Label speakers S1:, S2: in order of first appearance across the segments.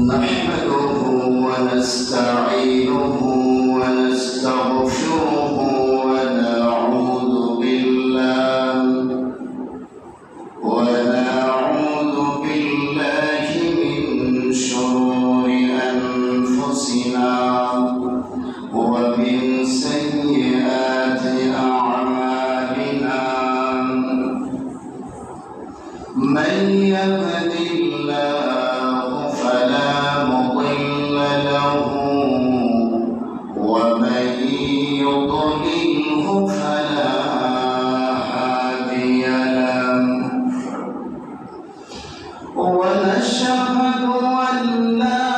S1: نحمده ونستعينه ونستغفره ونعوذ بالله من شرور أنفسنا ومن سيئات أعمالنا من يهد الله فلا مضل له ومن يضلله فلا هادي له ونشهد أن لا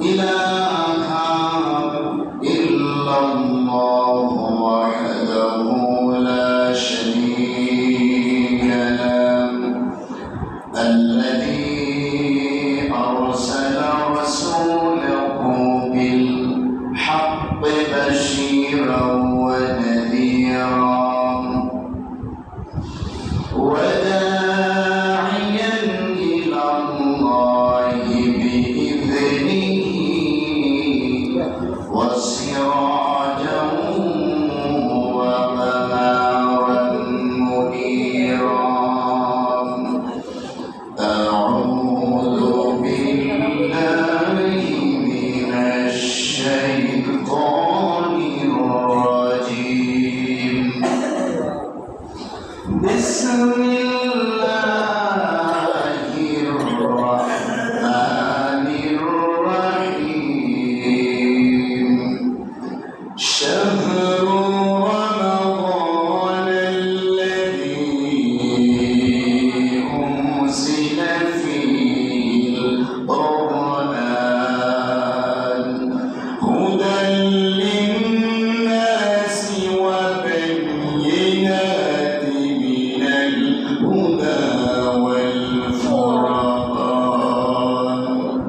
S1: إله إلا الله وحده لا شريك له الذي أرسل رسوله بالحق بشيرا ونذيرا وداعيا إلى الله بإذنه وسراجا وقمرا منيرا أعوذ بالله من الشيطان الرجيم بسم الله الرحمن الرحيم شهر رمضان الذي أنزل فيه القرآن هدى للناس وبينات من الهدى والفرقان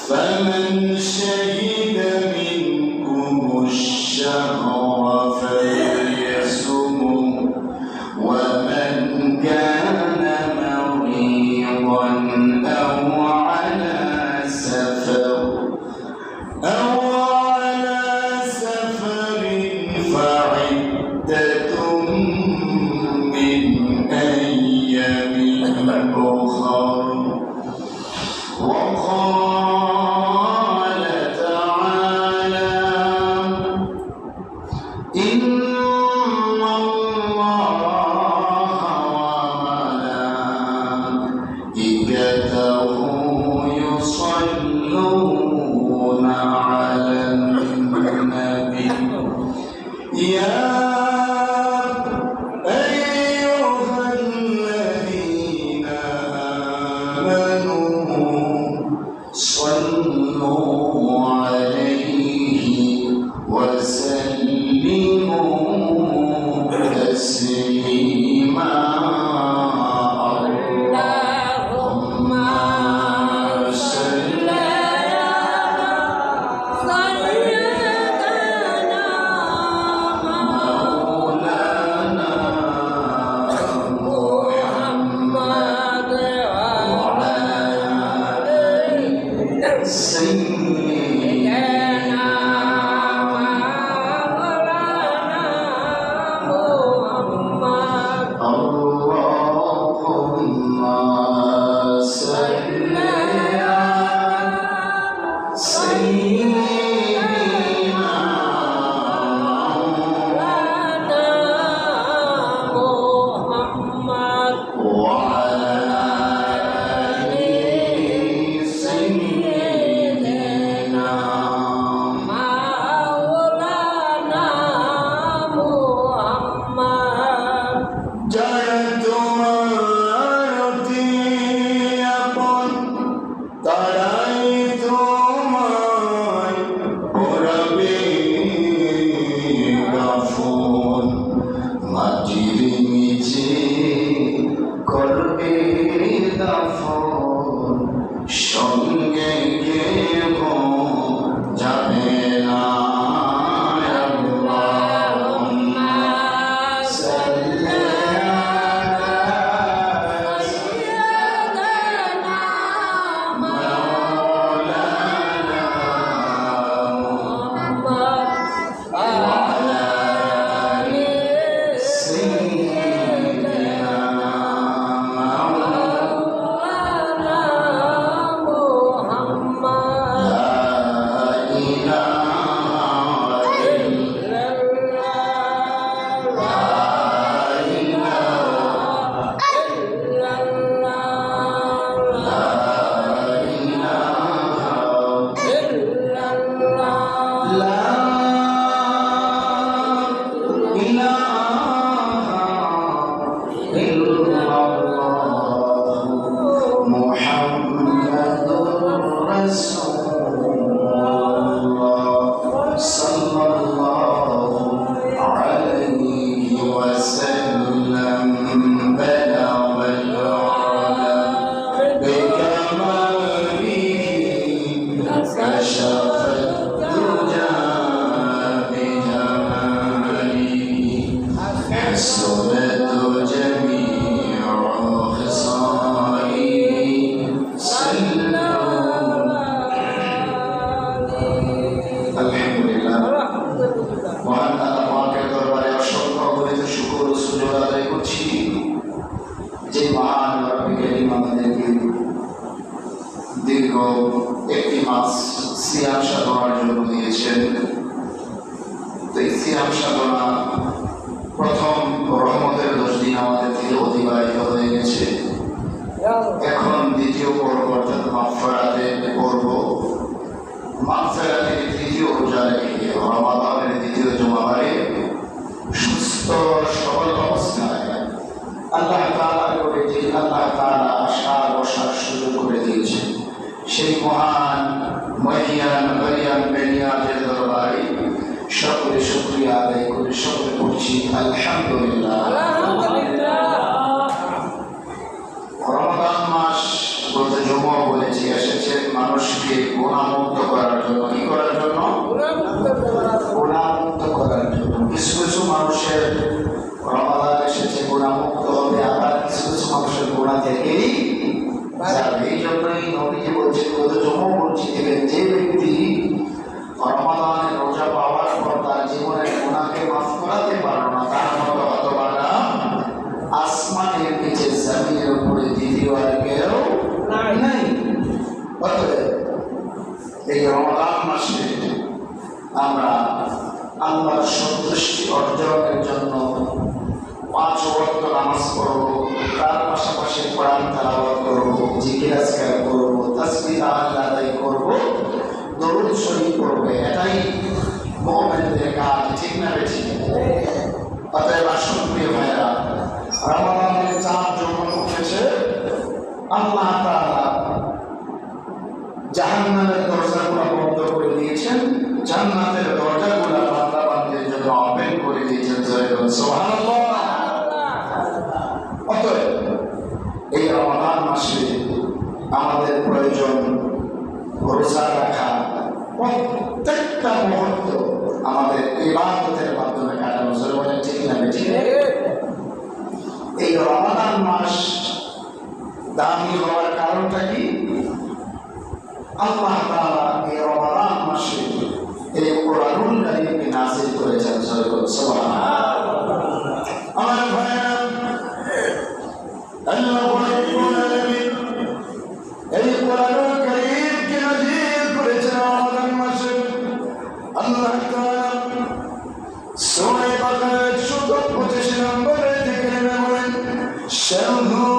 S1: فمن شهد منكم الشهر فليصمه ومن كان مريضا أو على سفر فعدة من أيام أخر وقال تعالى إن وملائكته يصلون على النبي يا أيها الذين آمنوا صلوا عليه وسلموا تسليما اللهم صل একটি মাস সিয়াম সাধনার জন্য দিয়েছেন। তো এই সিয়াম সাধনা প্রথম রহমতের 10 দিন আমাদের থেকে অতিবাহিত হয়ে গেছে। এখন দ্বিতীয় পর্ব অর্থাৎ মাগফিরাতের পর্ব। মাগফিরাতের তৃতীয় রোজা রেখে রমাদানের দ্বিতীয় জুমাবারে সুস্থ সবল অবস্থায় আল্লাহ তাআলা আশার বসার সুযোগ করে দিয়েছেন। সেই মহান মহিয়ান বলিয়ান বেনিয়াদের দরবারে সকলে শুকরিয়া আদায় করে সকলে পড়ছি আলহামদুলিল্লাহ। রমাদান মাস বলতে জুমা বলেছি এসেছে মানুষকে গুনাহমুক্ত করার জন্য। কি করার জন্য? গুনাহমুক্ত করার জন্য। কিছু কিছু মানুষের রমাদান এসেছে গুনাহমুক্ত হবে, আবার কিছু কিছু মানুষের গুনাহ থেকেই যাবে। এই জন্যই নবীজি বলছেন, গত জুমা বলছি থেকে যে ব্যক্তি রমাদানের রোজা পাওয়ার পর তার জীবনের গুনাহকে মাফ করাতে পারল না, তার মতো হতভাগা আসমানের নিচে জমিনের উপরে দ্বিতীয় আর কেউ নাই। অতএব এই রমাদান মাসে আমরা আল্লাহর সন্তুষ্টি অর্জনের জন্য 5 ওয়াক্ত নামাজ পড়ব, তার পাশাপাশি কোরআন তেলাওয়াত করব, জিকির আজকার করব, তাসবিহ তাহলিল আদায় করব, দরুদ শরীফ পড়ব। এটাই মুমিনদের কাজ, ঠিক না বেঠিক? অতএব আসুন প্রিয় ভাইরা, রমাদানের চাঁদ যখন উঠেছে আল্লাহ তাআলা জাহান্নামের দরজাগুলো বন্ধ করে দিয়েছেন, জান্নাতের দরজাগুলো বান্দা বান্দিদের জন্য ওপেন করে দিয়েছেন। সুবহানাল্লাহ। অতএব এই রমাদান মাসে আমাদের প্রয়োজন রোজা রাখা, প্রত্যেকটা মুহূর্ত আমাদের ইবাদতের মাধ্যমে কাটানো। বলেন ঠিক না বেঠিক? এই রমাদান মাস দামি হওয়ার কারণটা কি? আল্লাহ তাআলা এই রমাদান মাসে এই কোরআনুল কারীমকে নাযিল করেছেন। সুবহানাল্লাহ। আমার ভাইরা, আল্লাহ রাব্বুল আলামিন এই কোরআনুল কারীমকে নাযিল করেছেন রমাদান মাসে। আল্লাহ তাআলা সূরা বাকারার 125 নম্বরে থেকে বলেন, শাহরু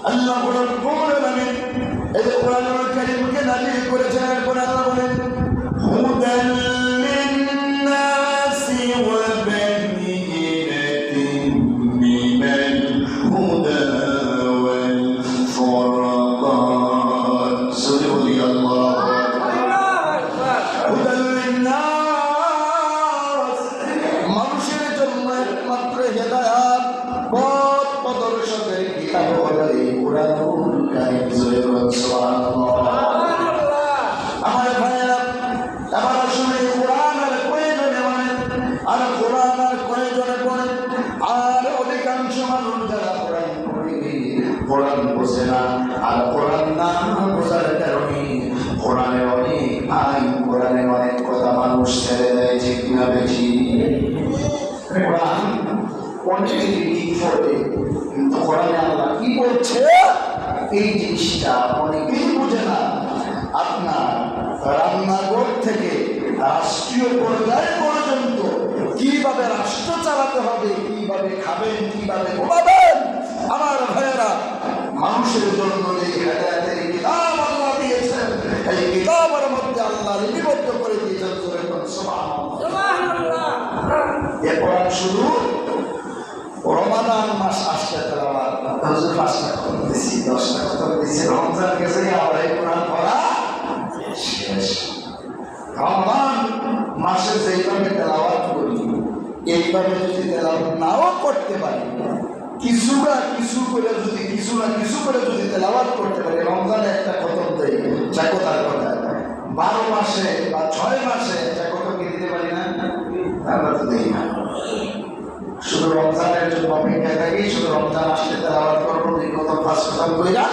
S1: আল্লাহ রাব্বুল আলামিন এই কোরআনুল কারীমকে নাযিল করেছেন। এরপর আল্লাহ বলেন, হুদাল লিন-নাসি ওয়া বায়িনাতিন মিনাল হুদা ওয়াল ফুরকান। সুবহানাল্লাহ। হুদাল লিন-নাস, মানুষের জন্য একমাত্র হেদায়েত, পথ প্রদর্শকের কিতাব হলো এই কোরআনুল কারীম। সুবহানাল্লাহ। আমার ভাইরা, এবার আসুন এই কোরআনের প্রয়োজনে মানে আর কোরআনের প্রয়োজনে পড়ে। আর অধিকাংশ মানুষ যারা কোরআন পড়ে কোরআন বোঝে না, আর কোরআন না বোঝার কারণে কোরআনের অনেক আইন, কোরআনের অনেক কথা মানুষ ছেড়ে দেয়। ঠিক না বেঠিক? কোরআন অনেকেই ঠিক পড়ে, কিন্তু কোরআনে আল্লাহ কি বলছে এই জিনিসটা অনেকেই বোঝে না। আপনার রান্নাঘর থেকে রাষ্ট্রীয় পর্যায়ে পর্যন্ত কিভাবে রাষ্ট্র চালাতে হবে, কিভাবে খাবেন, কিভাবে ঘুমাবেন, আমার ভাইয়েরা, মানুষের জন্য এই হেদায়েতের কিতাব আল্লাহ দিয়েছেন। এই কিতাবের মধ্যে আল্লাহ লিপিবদ্ধ করে দিয়েছেন। সুবহানাল্লাহ। এ কোরআন শুধু রমাদান মাস আসতে তেলাওয়াত, হুজুর 5টা খতম দিছি, 10টা খতম দিছি, রমজান গেছে আবার এই কোরআন পড়া শেষ। রমজান মাসে যেইভাবে তেলাওয়াত করি, এইভাবে যদি তেলাওয়াত নাও করতে পারি, কিছু না কিছু করে যদি তেলাওয়াত করতে পারি, রমজানে একটা খতম দেয়, যা কথার কথা। 12 মাসে বা 6 মাসে একটা খতম কি দিতে পারি না? আমরা তো দেই না। শুধু রমজানের জন্য অপেক্ষা থাকি, শুধু রমজান আসলে তেলাওয়াত করবো, 2 খতম 5 খতম কইরা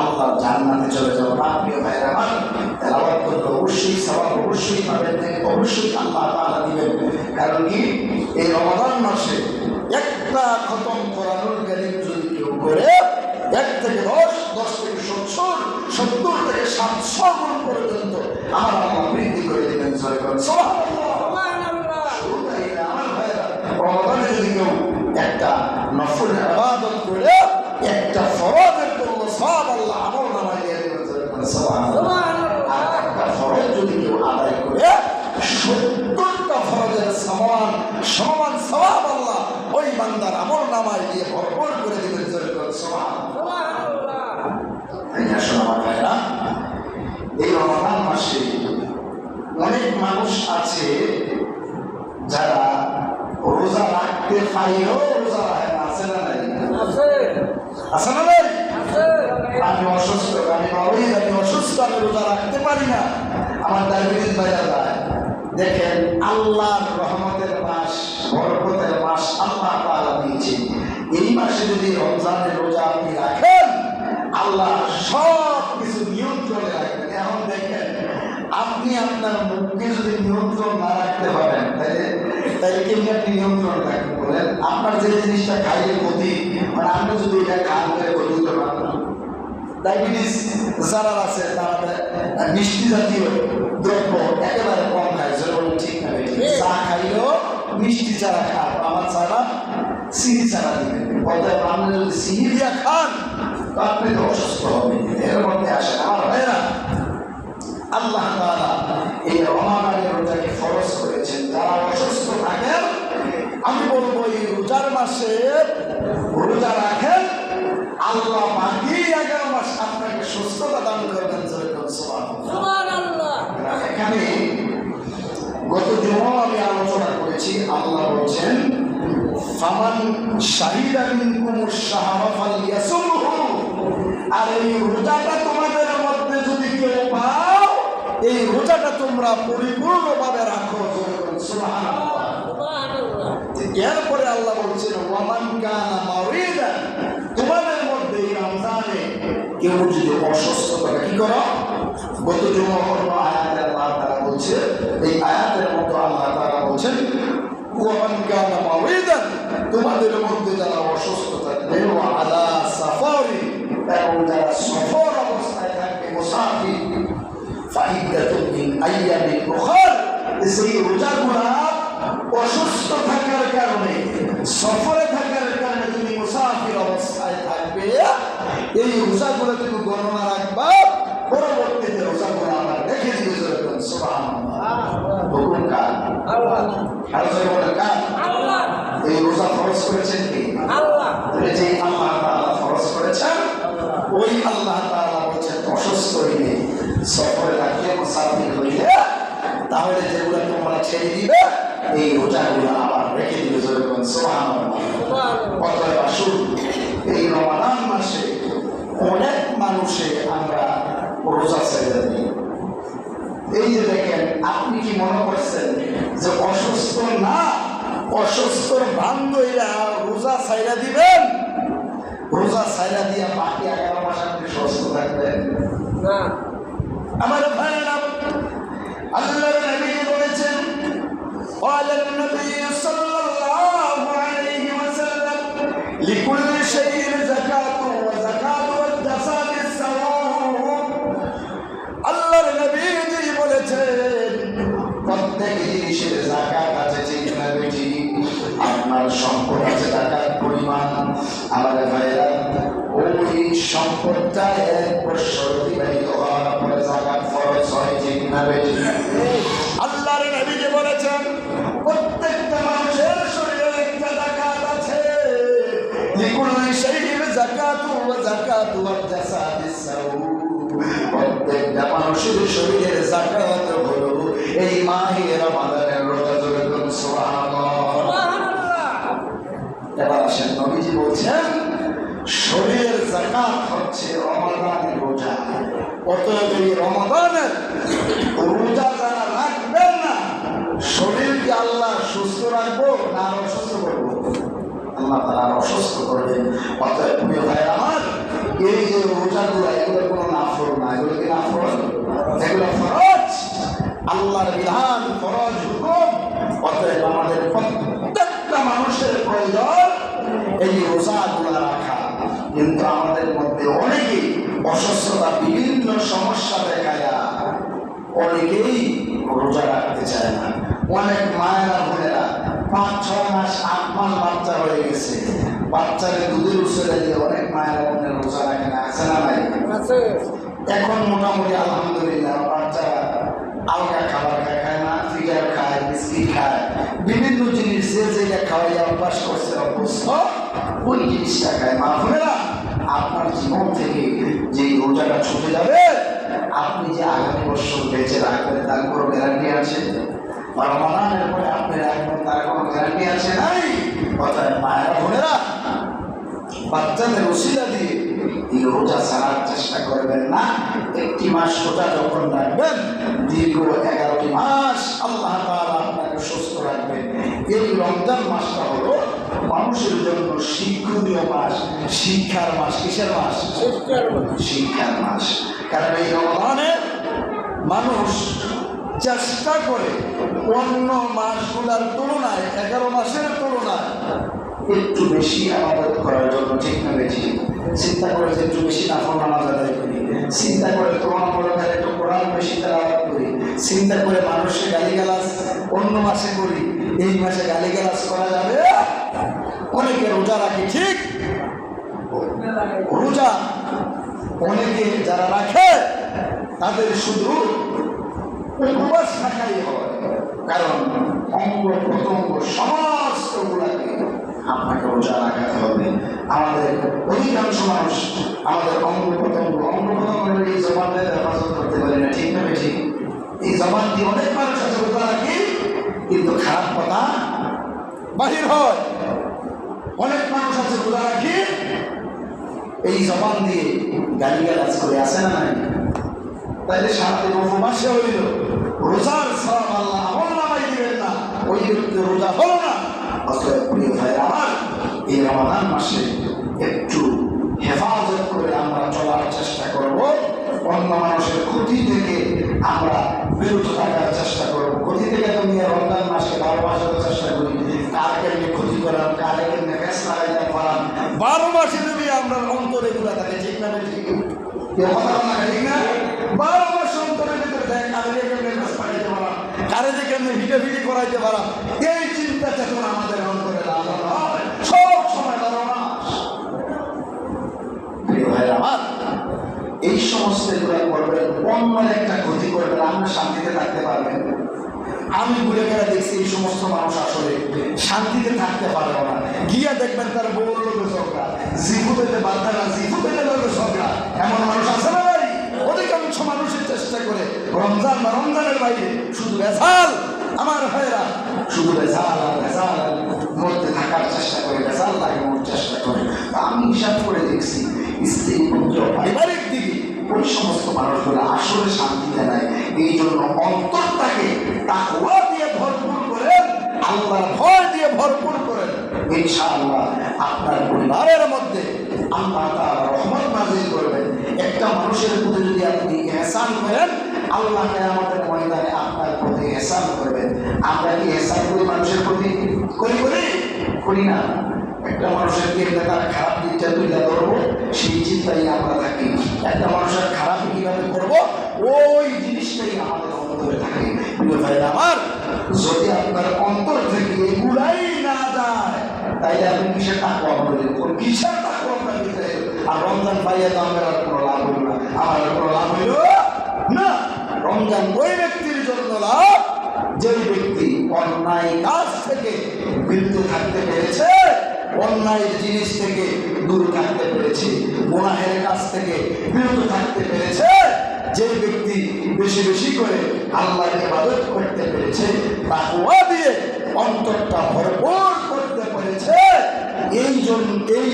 S1: আল্লাহ জান্নাতে চলে যাবো না। প্রিয় ভাইরা আমার, তেলাওয়াত করলে অবশ্যই সওয়াব অবশ্যই পাবেন, অবশ্যই আল্লাহ তাআলা দিবেন। কারণ কি, এই রমজান মাসে একটা খতম কোরআনুল কারীম যদি কেউ করে, 1 থেকে 10, 10 থেকে 70, 70 থেকে 700 গুণ পর্যন্ত আমার আল্লাহ বৃদ্ধি করে দিবেন। সুবহানাল্লাহ। আমার ভাইরা, রমজানে যদি কেউ একটা নফল ইবাদত করে, একটা ফরজের জন্য সওয়াব আল্লাহ আমল নামায় দিয়ে দিবেন। সুবহানাল্লাহ। একটা ফরজ যদি কেউ আদায় করে, 70টা ফরজের সমান সওয়াব আল্লাহ ওই বান্দার আমল নামায় দিয়ে ভরপুর করে দিবেন। সুবহানাল্লাহ। আমার ভাইরা, এই রমজান মাসে অনেক মানুষ আছে যারা রোজা রাখতে পারেও রোজা রাখে না। আছে না নাই? আছে না নাই? আমি অসুস্থ, আমি অসুস্থ, আমি রোজা রাখতে পারি না, আমার ডায়াবেটিস বাইরে যায়। দেখেন, আল্লাহর রহমতের মাস, বরকতের মাস আল্লাহ তাআলা দিয়েছে। এই মাসে যদি রমজানের রোজা আপনি রাখেন, আল্লাহ সব কিছু নিয়ন্ত্রণে রাখবেন। এখন দেখেন, আপনি আপনার মুখকে যদি নিয়ন্ত্রণ না রাখতে পারেন, তাহলে কেমনি আপনি নিয়ন্ত্রণ রাখতে বলেন? আপনার যে জিনিসটা খাইলে ক্ষতি, মানে আপনি যদি এটা খান করে ক্ষতি হতে পারেন। ডায়াবেটিস যারা আছে তারা মিষ্টি জাতীয় দ্রব্য একেবারে কম খায়, যেমন ঠিক না, চা খাইলেও মিষ্টি ছাড়া খান, আমার ছাড়া চিনি ছাড়া দিবেন। অতএব আপনি যদি চিনি দিয়া খান, আপনি তো অসুস্থ হবেন। এর মধ্যে আসেন আমার ভাইরা, আল্লাহ তাআলা এই রমাদানের রোজাকে ফরজ করেছেন। যারা অসুস্থ থাকেন, আমি বলবো এই রোজার মাসে রোজা রাখেন, আল্লাহ বাকি 11 মাস আপনাকে সুস্থতা দান করবেন। সুবহানাল্লাহ। এখানে গত জুমা আমি আলোচনা করেছি, আল্লাহ বলছেন, ফামান শাহিদা মিনকুমুশ শাহরা ফালইয়াসুমহু। আর এই রোজাটা তোমাদের মধ্যে যদি কেউ পাও, এই রোজাটা তোমরা পরিপূর্ণভাবে রাখো। সুবহানাল্লাহ। এরপরে আল্লাহ বলছেন, ওয়ামান কানা মারিদান, তোমাদের মধ্যে এই রমজানে কেউ যদি অসুস্থ থাকে, কি করো? গত জুমা আয়াতে আল্লাহ তাআলা বলছে, এই আয়াতের মধ্যে আল্লাহ তাআলা বলছেন, ওয়ামান কানা মারিদান, তোমাদের মধ্যে যারা অসুস্থ থাকবে, ওয়া আলা সাফারি, এবং যারা সফর অবস্থায় থাকবে, মুসাফির, ফাইদাতুন মিন আইয়ামিন উখার, সেই রোজাগুলো অসুস্থ থাকার কারণে, সফরে থাকার কারণে তুমি মুসাফির অবস্থায় থাকবে, এই রোজাগুলো তুমি গণনা রাখবা, পরবর্তীতে রোজাগুলো আবার রেখে দিবে। সুবহানাল্লাহ। হুকুম কার? আল্লাহ। আর যারা বলে কার? আল্লাহ। এই রোজা ফরজ করেছেন কি? আল্লাহ। যে আল্লাহ তাআলা ফরজ করেছেন, ওই আল্লাহ তাআলা বলেছেন, অসুস্থ হইলে, সফরে থাকলে, মুসাফির হইলে, তাহলে যেগুলো তোমরা ছেড়ে দিবে, এই রোজাগুলো আবার রেখে দিবে। সুবহানাল্লাহ। অতএব আসুন, এই রমাদান মাসে অনেক মানুষে আমরা রোজা ছেড়ে দিই। এই যে দেখেন, আপনি কি মনে করছেন যে অসুস্থ না, অসুস্থর বান্ধবীরা রোজা ছাইরা দিবেন? রোজা ছাইরা দিয়া বাকি 11 মাস আপনি সুস্থ থাকবেন না। আমার ভাইরা, আল্লাহর নবী বলেছেন, قال النبي صلى الله عليه وسلم لكل شيء زكاة وزكاة الجسد السواء। আল্লাহর নবী বলেছেন, প্রত্যেক জিনিসের যাকাত আছে, ঠিক না বেটি? আপনার সম্পদ আছে টাকার পরিমাণ, আমার ভাইরা ওই সম্পদটা 1 বছর অতিবাহিত হওয়ার পরে যাকাত ফরজ হয়, ঠিক না বেটি? আল্লাহর নবী যে বলেছেন প্রত্যেকটা মানুষের শরীরে একটা যাকাত আছে, লিকুল্লি শাইইন যাকাতু ওয়া যাকাতু ওয়াল জাসাদিস সাউ। প্রত্যেকটা মানুষের শরীরের যাকাত হলো এই মাহে রমাদানের রোজা। ধরে বলুন সুবহানাল্লাহ। এবার আসেন, নবীজি বলছেন শরীরের যাকাত হচ্ছে রমাদানের রোজা। অতএব এই রমাদানের রোজা যারা রাখবেন না, শরীরকে আল্লাহ সুস্থ রাখবো না অসুস্থ করবো? আল্লাহ তাআলা অসুস্থ করবেন। অতএব প্রিয় ভাই আমার, এই যে রোজাগুলো, এগুলো কোনো নাফল না, এগুলো কি নাফল? এগুলো ফরজ, আল্লাহর বিধান, ফরজ হুকুম। অতএব আমাদের প্রত্যেকটা মানুষের প্রয়োজন এই রোজাগুলো রাখা। কিন্তু আমাদের মধ্যে অনেকেই অসুস্থতা, বিভিন্ন সমস্যা দেখায় অনেকেই রোজা রাখতে চায় না। অনেক মায়েরা বোনেরা 5-6 মাস 8 মাস বাচ্চা হয়ে গেছে, বাচ্চাকে দুধের উৎসে দিয়ে অনেক মায়েরা বোনের রোজা রাখে না, আছে না নাই? এখন মোটামুটি আলহামদুলিল্লাহ বাচ্চারা আলগা খাবার খায় না, ফিগার খায়, বিস্কিট খায়, বিভিন্ন জিনিস যে যেটা খাওয়াইয়া অভ্যাস করছে অভ্যস্ত, ওই জিনিসটা খায়। মা বোনেরা, আপনার জীবন থেকে যে রোজাটা ছুটে যাবে, আপনি যে আগামী বছর বেঁচে রাখবেন তার কোনো গ্যারান্টি আছে? রমাদানের পরে আপনি রাখবেন তার কোনো গ্যারান্টি আছে? নাই। অর্থাৎ মায়েরা বোনেরা, বাচ্চাদের ওসিলা দিয়ে এই রোজা ছাড়ার চেষ্টা করবেন না। 1 মাস রোজা যখন রাখবেন, দীর্ঘ 11টি মাস আল্লাহ তাআলা আপনাকে সুস্থ রাখবেন। এই রমজান মাসটা হলো মানুষের জন্য শিক্ষণীয় মাস, শিক্ষার মাস। কিসের মাস? শিক্ষার মাস। কারণ এই রমজানে মানুষ চেষ্টা করে অন্য মাসগুলোর তুলনায়, 11 মাসের তুলনায় একটু বেশি আবাদত করার জন্য, ঠিক না বেশি চিন্তা করে যে একটু বেশি নাফল নামাজ আদায় করি, চিন্তা করে তুলনামূলক একটু কোরআন বেশি তেলাওয়াত করি, চিন্তা করে মানুষের গালিগালাজ অন্য মাসে করি, এই মাসে গালিগালাজ করা যাবে। অনেকে রোজা রাখে, ঠিক রোজা অনেকে যারা রাখে তাদের শুধু উপবাস থাকাই হয়, কারণ অঙ্গ প্রত্যঙ্গ সমস্ত গুলাকে আপনাকে রোজা রাখাতে হবে। আমাদের অধিকাংশ মানুষ আমাদের অঙ্গ প্রত্যঙ্গ এই জবানটা হেফাজত করতে পারে না, ঠিক না বেঠিক? এই জবান দিয়ে অনেক মানুষ আছে রোজা রাখি, কিন্তু খারাপ কথা বাহির হয়। অনেক মানুষ আছে রোজা রাখি, এই জবান দিয়ে গালিগালাজ করে, আসে না নাই? তাইলে সারাদিন উপবাসে হইল, রোজার সব আল্লাহ আমল নামাই দিবেন না, ওই ব্যক্তি রোজা হলো না। অতএব প্রিয় ভাই আমার, এই রমাদান মাসে একটু হেফাজত করে আমরা চলার চেষ্টা করব। অন্য মানুষের ক্ষতি থেকে আমরা বিরত থাকার চেষ্টা করব। ক্ষতি থেকে তো নিয়ে রমজান মাসে 12 মাসে চেষ্টা করি, কার কেমনি ক্ষতি করার, কার কেমনি ফেস লাগাইতে পারান। 12 মাসে যদি আমরা অন্তরে গুলা থাকে, ঠিক না ঠিক? কথা না, ঠিক না? 12 মাস অন্তরের ভিতরে দেখ কারে কেমনি ফেস লাগাইতে পারান, কারে যে কেমনি ভিটাভিটি করাইতে পারান, এই চিন্তা চেতনা আমাদের অন্তরে লাগানো হয় সব সময়। 12 মাস প্রিয় ভাই আমার, এই সমস্ত এগুলো করবেন, অন্যের একটা ক্ষতি করবেন, আপনি শান্তিতে থাকতে পারবেন। আমি ঘুরে ঘুরে দেখছি এই সমস্ত মানুষ আসলে শান্তিতে থাকতে পারবে না। গিয়া দেখবেন তার বউর লোকের ঝগড়া, জিভু পেতে বাধা না, জিভু পেতে লোকের ঝগড়া, এমন মানুষ আছে না ভাই? অধিকাংশ মানুষের চেষ্টা করে রমজান বা রমজানের বাইরে শুধু ভেজাল। আমার ভাইয়েরা, শুধু ভেজাল আর ভেজাল মধ্যে থাকার চেষ্টা করে, ভেজাল লাগানোর চেষ্টা করে। আমি হিসাব করে দেখছি স্ত্রী পুত্র পারিবারিক দিকে ওই সমস্ত মানুষগুলো আসলে শান্তিতে নেয়। এই জন্য অন্তরটাকে তাকওয়া দিয়ে ভরপুর করেন, আল্লাহর ভয় দিয়ে ভরপুর করেন। ইনশাআল্লাহ আপনার পরিবারের মধ্যে আল্লাহ তাআলা রহমত নাযিল করবেন। একটা মানুষের প্রতি যদি আপনি ইহসান করেন, আল্লাহ কিয়ামতের ময়দানে আপনার প্রতি ইহসান করবেন। আমরা কি ইহসান করি মানুষের প্রতি? করি না। একটা মানুষের কেমনে তার খারাপ দিকটা তুলে ধরবো, সেই চিন্তাই আমরা থাকি। একটা মানুষের খারাপ কিভাবে করবো, ওই জিনিসটাই আমাদের অন্তরে থাকে। প্রিয় ভাই আমার, তাইলে আপনি কিসের তাকওয়া করলেন? কিসের তাকওয়া আপনার ভিতরে? আর রমজান পাইয়া তো আমার আর কোনো লাভ হইল না, আমার আর কোনো লাভ হইল না। রমজান ওই ব্যক্তির জন্য লাভ যে ব্যক্তি অন্যায় কাজ থেকে বিরত থাকতে পেরেছে, অন্যায় জিনিস থেকে দূরে থাকতে পেরেছে, গুনাহের কাজ থেকে বিরত থাকতে পেরেছে, যে ব্যক্তি বেশি বেশি করে আল্লাহকে ইবাদত করতে পেরেছে, তাকওয়া দিয়ে অন্তরটা ভরপুর করতে পেরেছে, এই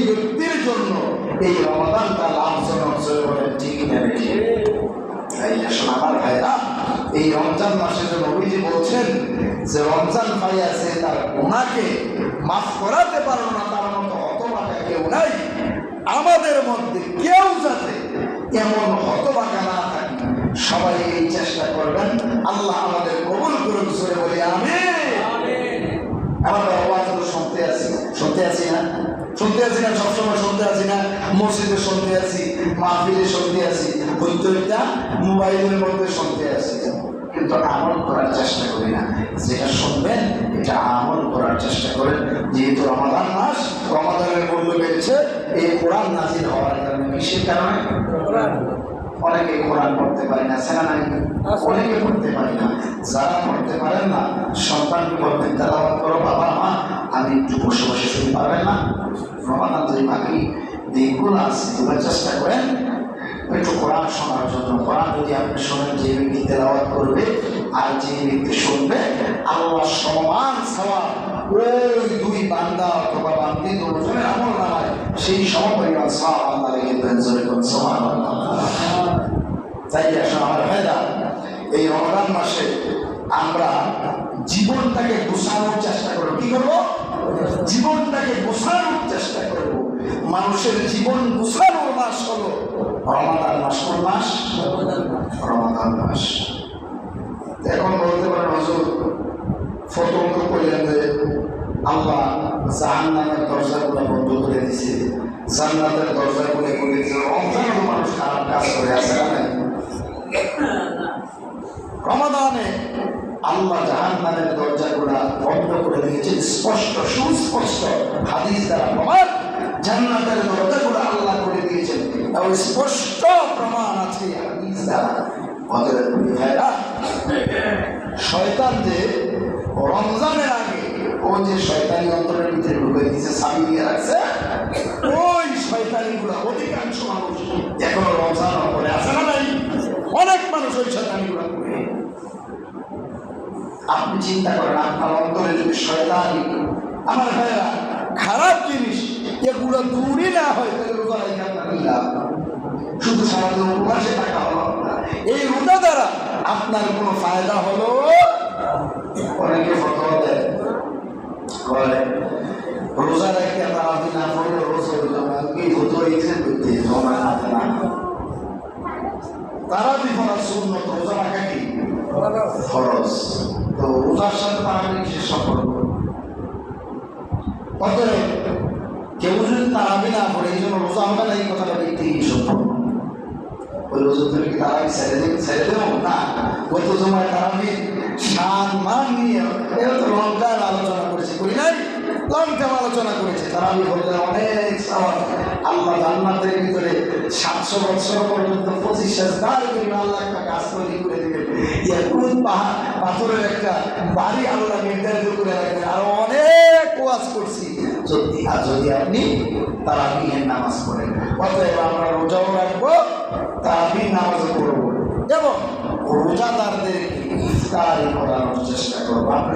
S1: ব্যক্তির জন্য এই রমাদানটা লাভজনক বলে ঠিক নেবে। তাই আসলে আমার ভাইরা, এই রমজান মাসে যে নবীজি বলছেন যে রমজান পাইয়াছে তার গুনাহকে মাফ করাতে পারো না, তার মতো হতভাগা কেউ নাই। আমাদের মধ্যে কেউ যাতে এমন হতভাগা না থাকে, সবাই এই চেষ্টা করবেন। আল্লাহ আমাদের কবুল করুন, জোরে বলি আমিন। আমার আওয়াজ শুনতে আছি না? শুনতে আছি না? সবসময় শুনতে আছি না? মসজিদে শুনতে আছি, মাহফিলে শুনতে আছি, বৈদ্যুতিকটা মোবাইলের মধ্যে শুনতে আছি, কিন্তু আমল করার চেষ্টা করি না। যেটা শুনবেন এটা আমল করার চেষ্টা করেন। যেহেতু রমাদান মাস, রমাদানের মূল্য বেড়েছে এই কোরআন নাজিল হওয়ার কারণে। কিসের কারণে? অনেকে কোরআন পড়তে পারে না, সেনা নাই, অনেকে পড়তে পারে না। যারা পড়তে পারেন না, সন্তানকে বলবেন তেলাওয়াত করো বাবা মা, আমি একটু বসে বসে শুনতে পারবেন না? রমাদান যদি বাকি দিনগুলো আছে, তোমরা চেষ্টা করেন একটু কোরআন শোনার জন্য। কোরআন যদি আপনি শোনেন, যে ব্যক্তি তেলাওয়াত করবে আর যে ব্যক্তি শুনবে, আল্লাহ সমান সওয়াব ওই দুই বান্দা অথবা বান্দি দুজনের আমল নামায় সেই সমপরিমাণ সওয়াব আল্লাহ রেখে দেন। জোরে বলুন সুবহানাল্লাহ। তাই আসলে আমার ভাইরা, এই রমজান মাসে আমরা জীবনটাকে গোছানোর চেষ্টা করবো। কি করবো? জীবনটাকে গোছানোর চেষ্টা করবো। মানুষের জীবন গোছানোর মাস হলো রমাদান মাস। কোন মাস? রমাদান মাস। এখন বলতে পারেন হুজুর ফতোয়া করলেন যে আল্লাহ জাহান্নামের দরজাগুলো বন্ধ করে দিয়েছে, জান্নাতের দরজাগুলো খুলে দিয়েছে। রমজানেও মানুষ খারাপ কাজ করে আছে না? রমাদানে আল্লাহ জাহান্নামের দরজাগুলো বন্ধ করে দিয়েছে, স্পষ্ট সুস্পষ্ট হাদিস দ্বারা প্রমাণ। জান্নাতের দরজাগুলো আল্লাহ করে দিয়েছেন, এবং স্পষ্ট প্রমাণ আছে হাদিস দ্বারা। অতএব ভাইরা, শয়তান যে রমজানের আগে ও যে শয়তানি অন্তরের ভিতরে ঢুকে দিয়েছে, চাবি দিয়ে রাখছে, ওই শয়তানিগুলো অধিকাংশ মানুষ এখনো রমজান করে আছে না নাই? অনেক মানুষ ওই শয়তানিগুলো করে। আপনি চিন্তা করেন, আপনার অন্তরে যদি শয়তানি, আমার ভাইরা, খারাপ জিনিস এগুলো দূরই না হয়, তাহলে রোজা রেখে আপনার লাভ। শুধু সারাদিন উপবাসে থাকা হলো না, এই রোজা দ্বারা আপনার কোনো ফায়দা হলো? অনেকে ফতোয়া দেয় রোজা রেখে তারাবি না পড়লে রোজা হইল না। কি ফতোয়া ইচ্ছে করতে জমা হাতে না? তারাবি পড়া সুন্নত, রোজা রাখা কি ফরজ। তো রোজার সাথে তারাবি কিসের সম্পর্ক? অতএব কেউ যদি তারাবি না পড়ে এই জন্য রোজা হবে না, এই কথাটা ব্যক্তিগত সম্পর্ক। ওই রোজা ধরে কি তারাবি ছেড়ে দেব না? গত সময় তারাবি শান মান নিয়ে এটা তো লং টাইম আলোচনা করেছে, করি নাই? লং টাইম আলোচনা করেছে। তারাবি বললে অনেক সওয়াব। আল্লাহ জান্নাতের ভিতরে 700 বছর পর্যন্ত 25 সেজদার জন্য আল্লাহ একটা গাছ তৈরি করে দিবেন। ইয়াকুত পাথরের একটা বাড়ি আল্লাহ নির্ধারিত করে রাখবেন। আরো অনেক ওয়াজ করছি। যদি আপনি তারাবির নামাজ পড়েন, অতএব আমরা রোজাও রাখবো, তারাবির নামাজও পড়বো, এবং রোজাদারদের ইফতারি করানোর চেষ্টা করবো। আমরা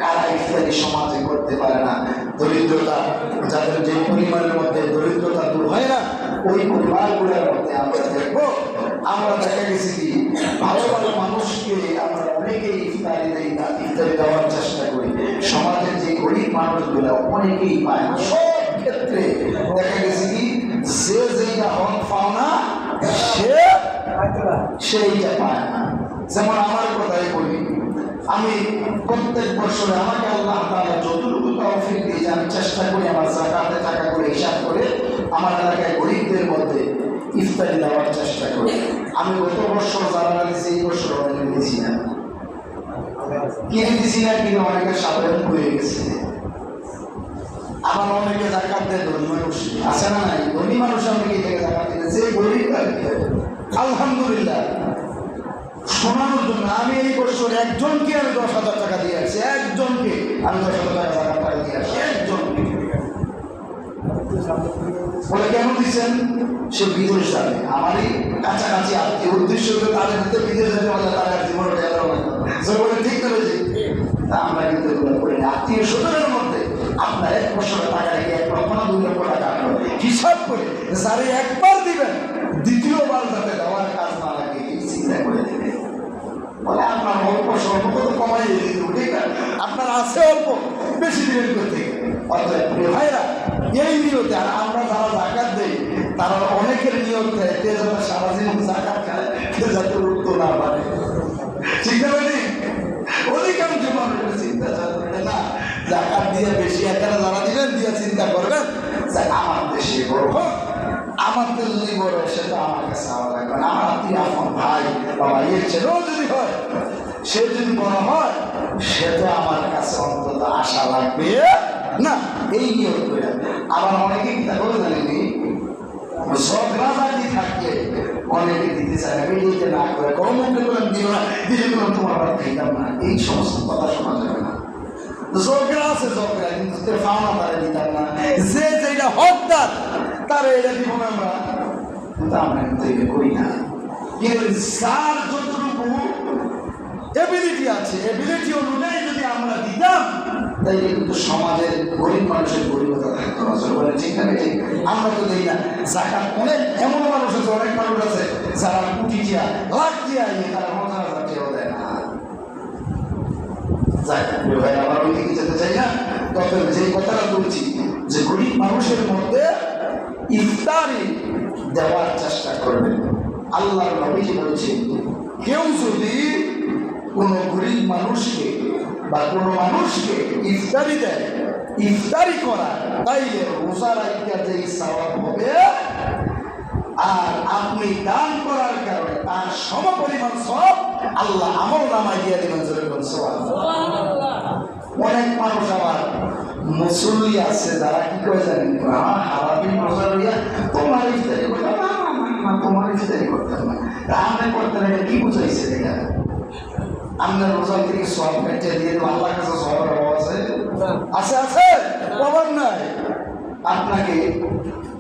S1: কারা ইফতারি সমাজে করতে পারে না, দরিদ্রতা, যাদের যে পরিবারের মধ্যে দরিদ্রতা দূর হয় না, ওই পরিবারগুলোর মধ্যে আমরা দেখবো। আমরা দেখা গেছি কি ভালো ভালো মানুষকে আমরা অনেকেই ইফতারি দেই না, ইফতারি দেওয়ার চেষ্টা করি। সমাজের যে গরিব মানুষগুলো অনেকেই পায় না। সব ক্ষেত্রে দেখা গেছে কি যে যেটা হক পাও না সেইটা পায় না। যেমন আমার কথাই বলি, আমি প্রত্যেক বছরে আমাকে আল্লাহ তাআলা যতটুকু তৌফিক দিয়েছে, আমি চেষ্টা করি আমার যাকাতে টাকা করে হিসাব করে আমার এলাকায় গরিবদের মধ্যে ইফতারি দেওয়ার চেষ্টা করি। আমি গত বছর যারা দিয়েছি এই বছর অনেকে দিয়েছি না, কিনে দিছি না, কিনে অনেকে সাধারণ হয়ে গেছে।
S2: আবার অনেকে জাকাত দেয় ধনী মানুষ আছে না নাই, ধনী মানুষ অনেকে থেকে জাকাত দিতে, যে গরিব তার কি হবে? আলহামদুলিল্লাহ শোনানোর জন্য আমি এই বছর একজনকে আমি 10,000 টাকা দিয়ে আসছি, একজনকে আমি 10,000 টাকা জাকাত টাকা দিয়ে আসছি, একজনকে। বলে কেন দিচ্ছেন? সে বিদেশ যাবে, আমারই কাছাকাছি আত্মীয়, উদ্দেশ্য হলে তাদের ভিতরে বিদেশ যেতে পারলে তাদের জীবনে বলে ঠিক করেছে। তা আমরা কিন্তু করি না, আত্মীয় স্বজনের মধ্যে আপনার 1 বছরের টাকা রেখে 1 লক্ষ না 2 লক্ষ টাকা হিসাব করে যারে একবার দিবেন দ্বিতীয়বার যাতে দেওয়ার কাজ না লাগে এই চিন্তা করে দেবে। বলে আপনার অল্প স্বল্প তো কমাই দিতে, ঠিক আছে? আপনার আছে অল্প, বেশি দিবেন করতে। অর্থাৎ প্রিয় ভাইরা, এই নিয়তে, আর আমরা যারা জাকাত দেই তারা অনেকের নিয়ত দেয় তে যাতে সারা জীবন জাকাত খায়, তে যাতে উঠতে না পারে, ঠিক না? অধিকাংশ মানুষের চিন্তা করে না জাকাত দিয়ে বেশি এখানে যারা দিবেন দিয়ে চিন্তা করবেন যে আমার দেশে বড় হোক, আমার তো যদি বড় হয় সেটা আমার কাছে আওয়া লাগবে না, আমার আত্মীয় আমার ভাই বাবা এর ছেলেও যদি হয়, সে যদি বড় হয় সেটা আমার কাছে অন্তত আশা লাগবে না, এই নিয়ত করে। আবার অনেকে কিনা করে জানেনি ঝগড়াঝাটি থাকলে অনেকে দিতে চায় না, বেরিয়ে না করে কর্মকে বলেন দিও না, দিলে বললাম তোমার বাড়ি খাইতাম না, এই সমস্ত কথা শোনা যাবে না। ঝগড়া আছে ঝগড়া, কিন্তু পাওনা তারা দিতাম না, যে যেটা হকদার তারা এটা দিব না আমরা, কিন্তু আমরা কিন্তু এটা করি না। কিন্তু যার যতটুকু এবিলিটি আছে, এবিলিটি অনুযায়ী যদি আমরা দিতাম তাইলে কিন্তু সমাজের গরিব মানুষের গরিবতা থাকতো না। বলে ঠিক না? ঠিক। আমরা তো দিই না জাকাত। অনেক এমন মানুষ আছে, অনেক মানুষ আছে যারা কোটি টিয়া লাখ টিয়া তারা 50,000 টিয়াও দেয় না। জাকাত ভাই আবার ওই দিকে যেতে চাই না, তবে যে কথাটা বলছি যে গরিব মানুষের মধ্যে ইফতারি দেওয়ার চেষ্টা করবেন। আল্লাহর নবী বলছেন কেউ যদি কোনো গরিব মানুষকে বা কোনো মানুষকে ইফতারি দেয়, ইফতারি করা, তাইলে রোজা রাখা যে সওয়াব হবে আর আপনি দান করার কারণে তার সমপরিমাণ সওয়াব আল্লাহ আমল নামায় দিয়ে দেবেন। সুবহানাল্লাহ। অনেক মানুষ আবার মুসল্লি আছে যারা কি করে জানেন, হারাবিন রোজা রইয়া তোমার ইফতারি করতে না, তোমার ইফতারি করতে না, আমি করতে না, কি বুঝাইছে এটা? আমরা রোজা থেকে সওয়াব পেতে দিয়ে দেবো, আল্লাহর কাছে সওয়াবের অভাব আছে? আছে, আছে, অভাব নাই। আপনাকে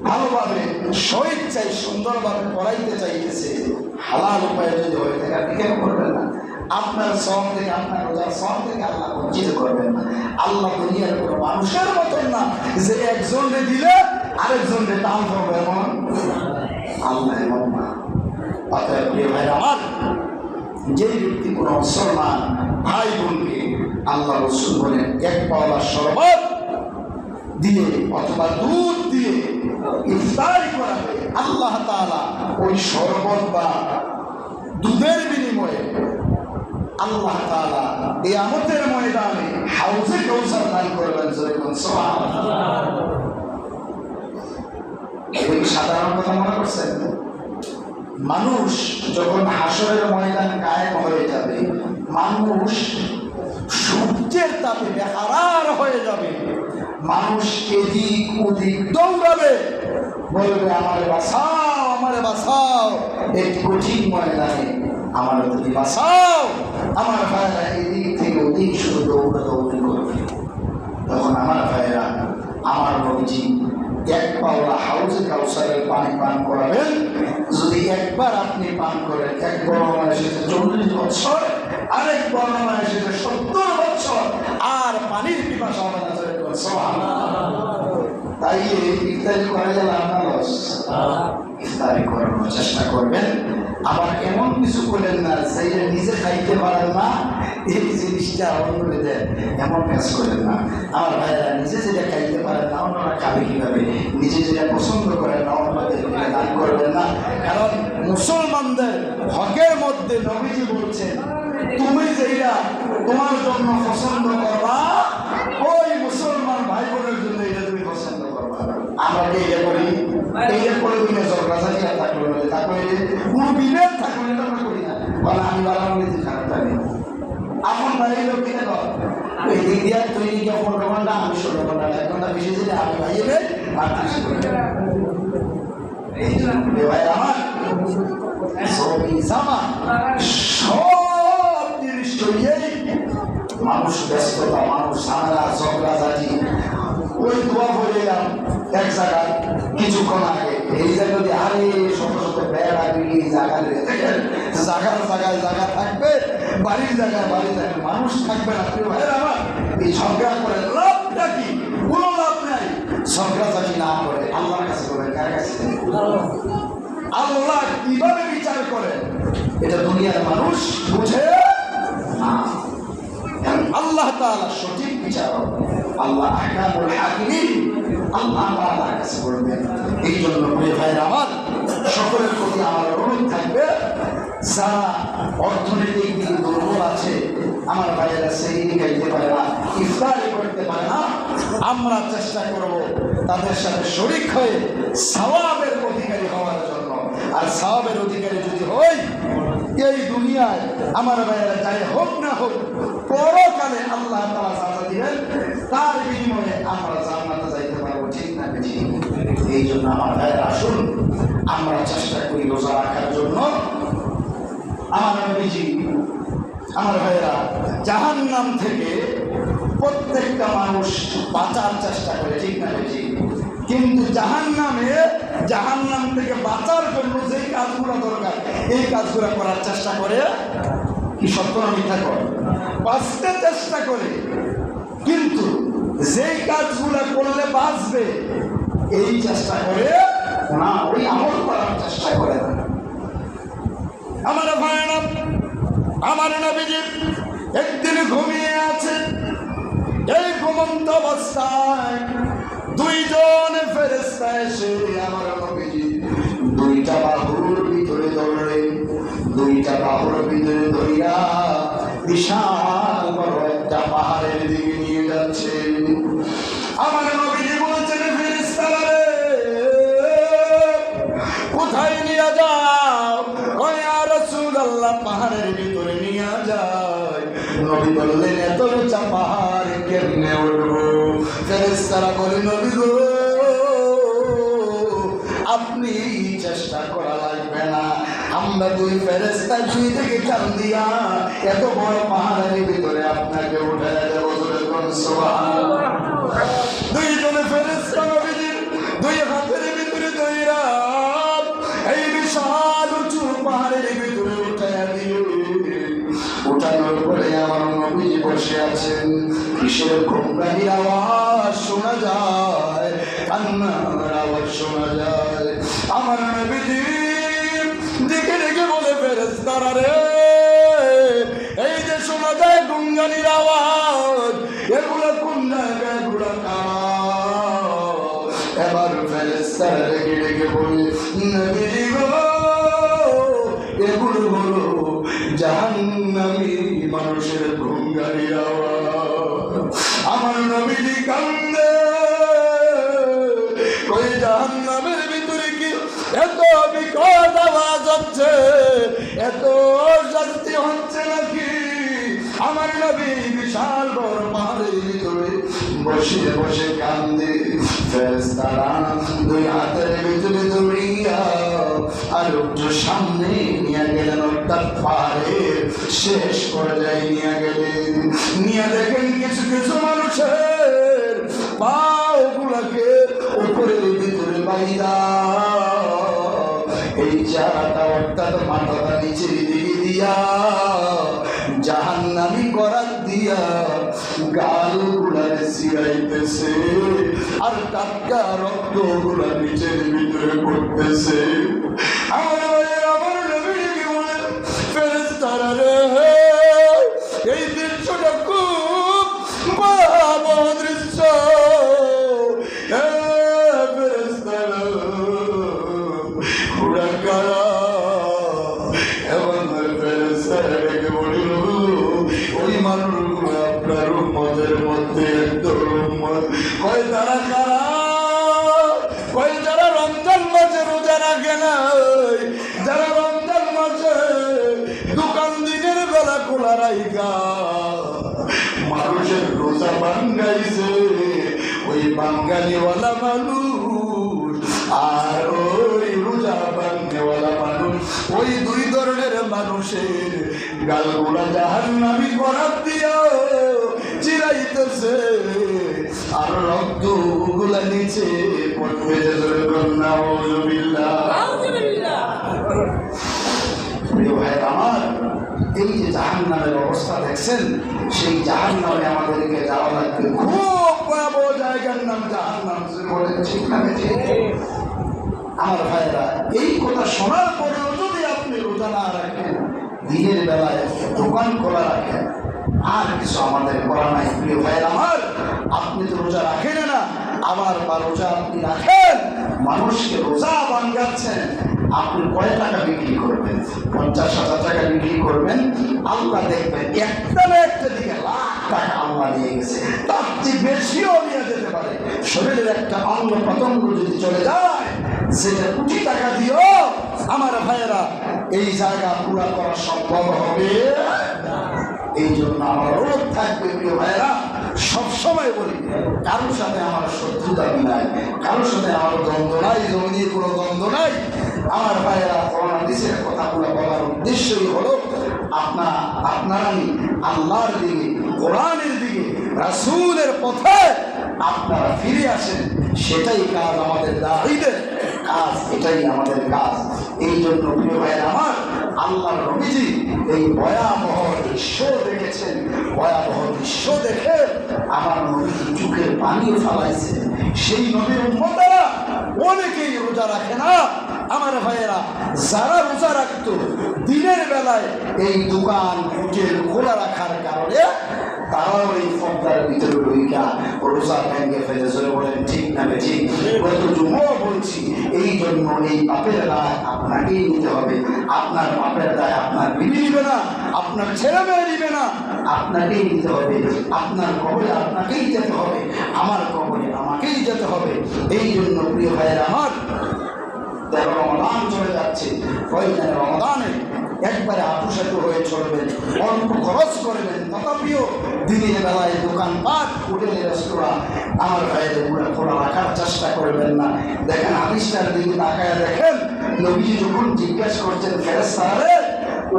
S2: ভালোভাবে স্বেচ্ছায় সুন্দরভাবে পড়াইতে চাইতেছে, হালাল উপায়ে যদি হয়ে থাকে আপনি কেন করবেন না? আপনার সওয়াব থেকে, আপনার রোজার সওয়াব থেকে আল্লাহ বঞ্চিত করবেন না। আল্লাহ দুনিয়ার কোনো মানুষের মতন না যে একজনকে দিলে আরেকজনকে টান করবে, এমন আল্লাহ এমন না। অতএব প্রিয় ভাই আমার, যে ব্যক্তি কোনো মুসলমান ভাই বোনকে আল্লাহ রাসূল বলেন 1 পাওয়া শরবত দিয়ে অথবা দুধ দিয়ে ইফতারি করাবে, আল্লাহ তাআলা ওই শরবত বা দুধের বিনিময়ে আল্লাহ তাআলা কিয়ামতের ময়দানে হাউজে কাউসার দান করবেন। সুবহানাল্লাহ। এটা কি সাধারণ কথা মনে করছেন? মানুষ যখন হাসরের ময়দান কায়েম হয়ে যাবে, মানুষ সূর্যের তাপে বেহারার হয়ে যাবে, মানুষ এদিক ওদিক দৌড়াবে, বলবে আমারে বাঁচাও, আমারে বাঁচাও, এই কঠিন ময়দানে আমার তুমি বাঁচাও। আমার ভাইয়েরা এদিক থেকে ওদিক শুধু দৌড়াদৌড়ি করবে। তখন আমার ভাইয়েরা, আমার নবীজি 1 পাওয়া হাউজে কাউসারের পানি পান করাবেন। যদি একবার আপনি পান করেন, 1 বর্ণনা এসেছে 40 বছর, আরেক বর্ণনা এসেছে 70 বছর, আর পানির পিপাসা হবে না। তাই ইফতারি করে গেলে আপনার লস। ইফতারি করানোর চেষ্টা করবেন। আবার এমন কিছু করলেন না সেইটা নিজে খাইতে পারেন না, এই জিনিসটা অন্যকে দেন, এমন কাজ করেন না। আমার ভাইয়েরা, নিজে যেটা খাইতে পারেন না অন্যরা খাবে কিভাবে? নিজে যেটা পছন্দ করেন না অন্যদের দান করবেন না। কারণ মুসলমানদের হকের মধ্যে নবীজি বলছেন, তুমি যেটা তোমার জন্য পছন্দ করবা, ওই মুসলমান ভাই বোনের জন্য এটা তুমি পছন্দ করবা। আমরা কি এটা করি? এইটা করে তুমি ঝগড়াঝাটি থাকলো না, তারপরে কোনো বিভেদ থাকলো না, আমরা করি না। বলে আমি বাড়ানো দিতে খারাপ থাকে আপন ভাই লোক কিনে কর, এই দিক দিয়ে তুই গিয়ে 15 ঘন্টা আমি 16 ঘন্টা 1 ঘন্টা বেশি দিলে আমি ভাইয়ে আর 30 ঘন্টা এই জন্য ভাই আমার সবই জামা সব জিনিস তৈরি মানুষ ব্যস্ততা মানুষ ঝামেলা ঝগড়াঝাটি ওই দোয়া বলে এলাম এক জায়গায় কিছুক্ষণ আগে এই জায়গায় আরে শত শত বেড়া বিড়ি জায়গা দেখেন জায়গার জায়গায় জায়গা থাকবে বাড়ির জায়গায় বাড়ি থাকবে মানুষ থাকবে না প্রিয় ভাইয়ের আমার এই ঝগড়া করে লাভটা কি কোনো লাভ নাই ঝগড়াঝাটি না করে আল্লাহর কাছে করে কার কাছে আল্লাহ কিভাবে বিচার করে এটা দুনিয়ার মানুষ বুঝে না আল্লাহ তাআলা সঠিক বিচারক আল্লাহ আহকামুল হাকিমিন আল্লাহ তাআলার কাছে বলবেন এই জন্য প্রিয় ভাইরা আমার সকলের প্রতি আমার অনুরোধ থাকবে যারা অর্থনৈতিক দিকে দুর্বল আছে আমার ভাইয়েরা সেই খাইতে পারে না ইফতারি করতে পারে না আমরা চেষ্টা করব তাদের সাথে শরীক হয়ে সওয়াবের অধিকারী হওয়ার জন্য আর সওয়াবের অধিকারী যদি হই এই দুনিয়ায় আমার ভাইয়েরা যাই হোক না হোক পরকালে আল্লাহ তাআলা সাজা দিবেন তার বিনিময়ে আমরা জান্নাতে যাইতে পারবো ঠিক না বেশি এই জন্য আমার ভাইয়েরা আসুন আমরা চেষ্টা করি রোজা রাখার জন্য আমার নবীজি আমার ভাইয়েরা জাহান্নাম থেকে প্রত্যেকটা মানুষ বাঁচার চেষ্টা করে ঠিক না বেশি কিন্তু জাহান্নাম থেকে বাঁচার জন্য যেই কাজগুলো দরকার এই কাজগুলো করার চেষ্টা করে কি সত্য না মিথ্যা করে বাঁচতে চেষ্টা করে কিন্তু যেই কাজগুলো করলে বাঁচবে এই চেষ্টা করে না ওই আমল করার চেষ্টা করে না আমার ভাইয়েরা আমার নবীজি একদিন ঘুমিয়ে আছে এই ঘুমন্ত অবস্থায় দুইজন ফেরেশতা এসে আমার নবীজি দুইটা বাহুর ভিতরে ধরলেন দুইটা বাহুর ভিতরে ধরিয়া বিশাল বড় একটা পাহাড়ের দিকে নিয়ে যাচ্ছে আমার নবীজি বলছেন ফেরেশতারা রে কোথায় নিয়ে যাও ওই আর রাসূলুল্লাহ পাহাড়ের ভিতরে নিয়ে যায় নবী বললেন এত উঁচা পাহাড় কেমনে উঠবো ফেরেশতারা বলে নবী গো আপনি চেষ্টা করা লাগবে না আমরা দুই ফেরেশতা দুই থেকে টান দিয়া এত বড় পাহাড়ের ভিতরে আপনাকে উঠায় দেবো সুবহানাল্লাহ দুইজনে ফেরেশতা নবীজির দুই হাতের ভিতরে ধইরা এই বিশাল উঁচু পাহাড়ের ভিতরে উঠায় দিল উঠানোর পরে আমার নবীজি বসে আছেন কিসের ঘুমকানির আওয়াজ শোনা যায় কান্নার আওয়াজ শোনা যায় আমার নবীজি দেখে দেখে বলে ফেরেশতারা রে এই যে শোনা যায় গুনগানির আওয়াজ এগুলো কোন জায়গায় এগুলো এবার ফেরেশতারা দেখে দেখে বলে নবীজি গো এগুলো হলো জাহান্নামী মানুষের গুনগানির আওয়াজ আমার নবীজি কান্দে ওই জাহান্নামের ভিতরে কি এত বিকট আওয়াজ হচ্ছে এত শাস্তি হচ্ছে নাকি আমার নবী বিশাল বড় পাহাড়ের ভিতরে বসে বসে কান্দে ফেরেশতারা দুই হাতের ভিতরে ধরিয়া আর একটু সামনে নিয়ে গেলেন অর্থাৎ পাহাড়ের শেষ পর্যায়ে নিয়ে গেলেন নিয়ে দেখেন কিছু কিছু মানুষের পাও গুলাকে উপরের ভিতরে বাইরা এই চারাটা অর্থাৎ মাথাটা নিচের দিকে দিয়া জাহান্নামী করার দিয়া গাল গুলার ছিড়াইতেছে আর টাটকা রক্ত গুলা নিচের ভিতরে পড়তেছে আমার নবীকে বলে ফেরেশতারা রে এই দৃশ্যটা খুব ভয়াবহ দৃশ্য ফেরেশতারা পুরা কারা এবং ফেরেশতারা ডেকে বলিল ওই মানুষগুলো আপনার উম্মতের মধ্যে একদম কয় তারা কারা কয় যারা রমজান মাসে রোজা রাখে না যারা রমজান মাসে দোকান দিনের বেলা খোলা রাইগা মানুষের রোজা ভাঙ্গাইছে ওই বাঙ্গালিওয়ালা মানুষ আর ওই রোজা ভাঙ্গেওয়ালা মানুষ, ওই দুই ধরনের মানুষের গালগুলা জাহান্নামী করার দিয়া চিরাইতেছে আর রক্ত গুলা নিচে পড়বে। প্রিয় ভাই আমার, এই যে জাহান্নামের অবস্থা দেখছেন, সেই জাহান্নামে আমাদেরকে যাওয়া লাগবে। খুব ভয়াবহ জায়গার নাম জাহান্নাম। ঠিক না? আমার ভাইরা, এই কথা শোনার পরেও যদি আপনি রোজা না রাখেন, দিনের বেলায় দোকান খোলা রাখেন, আর কিছু আমাদের করা নাই। প্রিয় ভাইয়ের আমার, আপনি তো রোজা রাখেন না, আবার বা রোজা আপনি রাখেন, মানুষকে রোজা ভাঙ্গাচ্ছেন, আপনি কয় টাকা বিক্রি করবেন? 50,000 টাকা বিক্রি করবেন, আল্লাহ দেখবেন একটা না একটা দিকে লাখ টাকা আল্লাহ নিয়ে গেছে, তার চেয়ে বেশিও নিয়ে যেতে পারে। শরীরের একটা অঙ্গ প্রত্যঙ্গ যদি চলে যায়, সেটা কোটি টাকা দিও আমার ভাইয়েরা এই জায়গা পুরা করা সম্ভব হবে। এই জন্য আমার অনুরোধ থাকবে প্রিয় ভাইয়েরা, সবসময় বলি, কারোর সাথে আমার শত্রুতা নাই, কারোর সাথে আমার দ্বন্দ্ব নাই, জমি কোনো দ্বন্দ্ব নাই। আমার ভাইয়েরা, করোনা দেশের কথাগুলো বলার উদ্দেশ্যই হলো আপনারা আল্লাহর দিকে, কোরআনের দিকে, রাসূলের পথে আপনারা ফিরে আসেন। সেটাই কাজ আমাদের দায়ীদের কাজ, এটাই আমাদের কাজ। এই জন্য প্রিয় ভাইয়েরা আমার, আল্লাহর নবীজি এই ভয়াবহ দৃশ্য দেখেছেন, ভয়াবহ দৃশ্য দেখে আমার নবীজি চোখের পানিও ফালাইছে। সেই নবীর উম্মতেরা অনেকেই রোজা রাখে না আমার ভাইয়েরা, যারা রোজা রাখতো দিনের বেলায় এই দোকান হোটেল খোলা রাখার কারণে তারাও এই ফর্দার ভিতরে ঢুইকা রোজা ভেঙে ফেলে। জোরে বলেন ঠিক না ঠিক? গত জুমাও বলছি, এই জন্য এই পাপের দায় আপনাকেই নিতে হবে। আপনার পাপের দায় আপনার বিবি নিবে না, আপনার ছেলে মেয়ে নিবে না, আপনাকেই নিতে হবে। আপনার কবরে আপনাকেই যেতে হবে, আমার কবরে আমাকেই যেতে হবে। এই জন্য প্রিয় ভাইয়ের আমার, রমাদান চলে যাচ্ছে, প্রয়োজনে রমাদানে একবারে আটুসাটু হয়ে চলবেন, অল্প খরচ করবেন, তথাপিও দিনের বেলায় দোকানপাট, হোটেল, রেস্তোরাঁ আমার ভাইয়ের পুরো খোলা রাখার চেষ্টা করবেন না। দেখেন হাদিসটার দিকে তাকায় দেখেন, নবীজি যখন জিজ্ঞাসা করছেন ফেরেশতারে,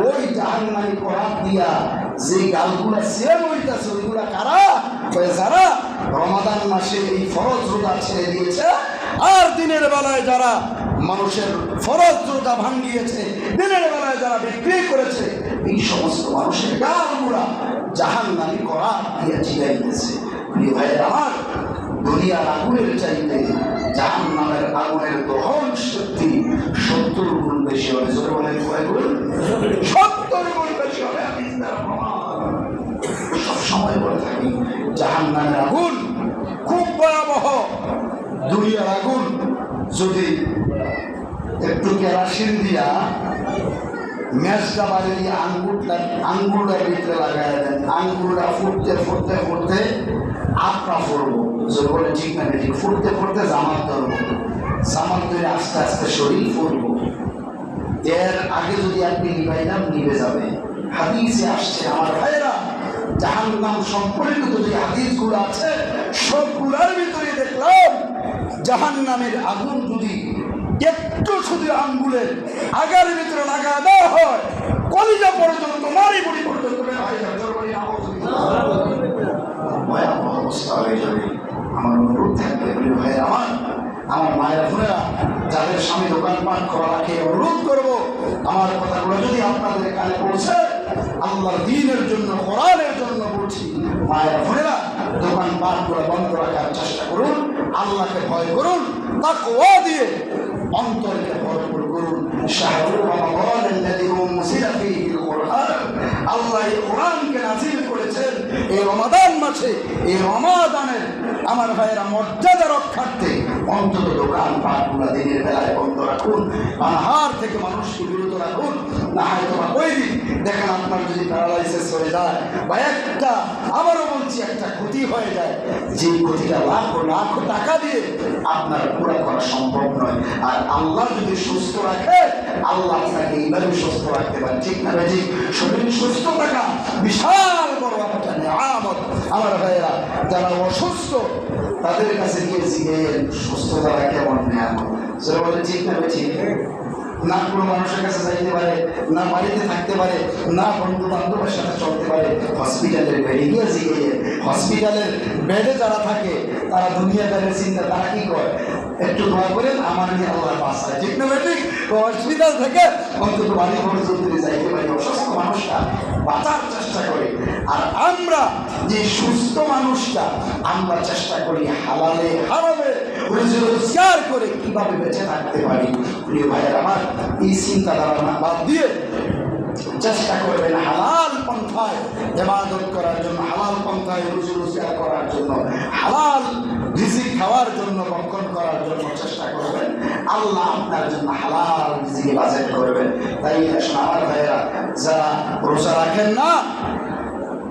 S2: ওই জাহান্নামী করাত দিয়া যে গালগুলা সেম হইতাছে ওইগুলা কারা? যারা রমাদান মাসে এই ফরজ রোজা ছেড়ে দিয়েছে আর দিনের বেলায় যারা মানুষের ফরজ রোজা ভাঙ্গিয়েছে, দিনের বেলায় যারা বিক্রি করেছে, এই সমস্ত মানুষের গালগুলা জাহান্নামী করাত দিয়া চিরাইতেছে। প্রিয় ভাইয়ের আমার, দুনিয়ার আগুনের চাইতে জাহান্নামের আগুনের দহন শক্তি 70 গুণ বেশি হবে। জোরে বলেন কয় গুণ? 70 গুণ বেশি হবে। আমি সব সময় বলে থাকি, জাহান্নামের আগুন খুব ভয়াবহ। দুনিয়ার আগুন যদি একটু কেরাসিন দিয়া মেজটা বাড়ি দিয়ে আঙ্গুরটার ভিতরে লাগাই দেন, আঙ্গুরটা ফুটতে ফুটতে ফুটতে আপনা ফুটবো। জোর বলে ঠিক না ঠিক? ফুটতে ফুটতে জামাত ধরবো, জামাত ধরে আস্তে আস্তে শরীর ফুটবো। এর আগে যদি আপনি নিবাইলাম, নিবে যাবে। হাদিসে আসছে আমার ভাইয়েরা, জাহান্নাম সম্পর্কিত যে হাদিসগুলো আছে সবগুলোর ভিতরে দেখলাম জাহান্নামের আগুন যদি একটু শুধু আঙ্গুলের আগার ভিতরে লাগা দেওয়া হয়, কলিজা পর্যন্ত, মারি বুড়ি পর্যন্ত বের হয়ে যাবে। ভয়াবহ অবস্থা হয়ে যাবে। আমার অনুরোধ থাকবে প্রিয় ভাই আমার মায়েরা বোনেরা, যাদের স্বামী দোকানপাট করা রাখে, অনুরোধ করবো আমার কথাগুলো যদি আপনাদের কানে পৌঁছে, আল্লাহর দ্বীনের জন্য, কোরআনের জন্য বলছি, মায়েরা বোনেরা দোকানপাট করে বন্ধ রাখার চেষ্টা করুন, আল্লাহকে ভয় করুন, তাকওয়া দিয়ে অন্তরকে ভরপুর করুন। শাহরুর রমাদান আল্লাযী উনজিলা ফীহিল কুরআন, আল্লাহ এই কোরআনকে নাযিল করেছেন এই রমাদান মাসে। এই রমাদানের আমার ভাইয়েরা মর্যাদা রক্ষার্থে অন্তত দোকানপাটগুলো দিনের বেলায় বন্ধ রাখুন, পানাহার থেকে মানুষকে বিরত রাখুন। না হয়তো বা ওই দিন দেখেন আপনার যদি প্যারালাইসিস হয়ে যায় বা একটা, আবারও বলছি, একটা ক্ষতি হয়ে যায়, যে ক্ষতিটা লাখো টাকা দিয়ে আপনার পুরো করা সম্ভব নয়। আর আল্লাহ যদি সুস্থ রাখে আল্লাহ আপনাকে এইভাবে সুস্থ রাখতে পারে। ঠিক না ভাই? শরীর সুস্থ থাকা বিশাল বড় একটা নিয়ামত। আমার ভাইয়েরা, যারা অসুস্থ তাদের কাছে গিয়ে জিজ্ঞেস সুস্থতারা কেমন নিয়ামত। সেটা বলে ঠিক না ভাই? ঠিক না কোনো মানুষের কাছে যাইতে পারে, না বাড়িতে থাকতে পারে, না বন্ধু বান্ধবের সাথে চলতে পারে, হসপিটালের বেডে গিয়ে জিজ্ঞেস। হসপিটালের বেডে যারা থাকে তারা দুনিয়াদারের চিন্তা, তারা কি করে? একটু দোয়া করেন আমার নিয়ে আল্লাহ বাঁচায়। ঠিক না বেঠিক? হসপিটাল থেকে অন্তত বাড়ি পর্যন্ত যাইতে পারি। অসুস্থ মানুষটা বাঁচার চেষ্টা করে। আর আমরা যে সুস্থ মানুষটা, আমরা চেষ্টা করি হালালে হারামে রুজি রোজগার করে কিভাবে বেঁচে থাকতে পারি। প্রিয় ভাইয়ের আমার, এই চিন্তাধারা না বাদ দিয়ে চেষ্টা করবেন হালাল পন্থায় ইবাদত করার জন্য, হালাল পন্থায় রুজি রোজগার করার জন্য, হালাল রিজিক খাওয়ার জন্য, ভক্ষণ করার জন্য চেষ্টা করবেন। আল্লাহ আপনার জন্য হালাল রিজিক বাজেট করবেন। তাই আসলে আমার ভাইয়েরা, যারা রোজা রাখেন না,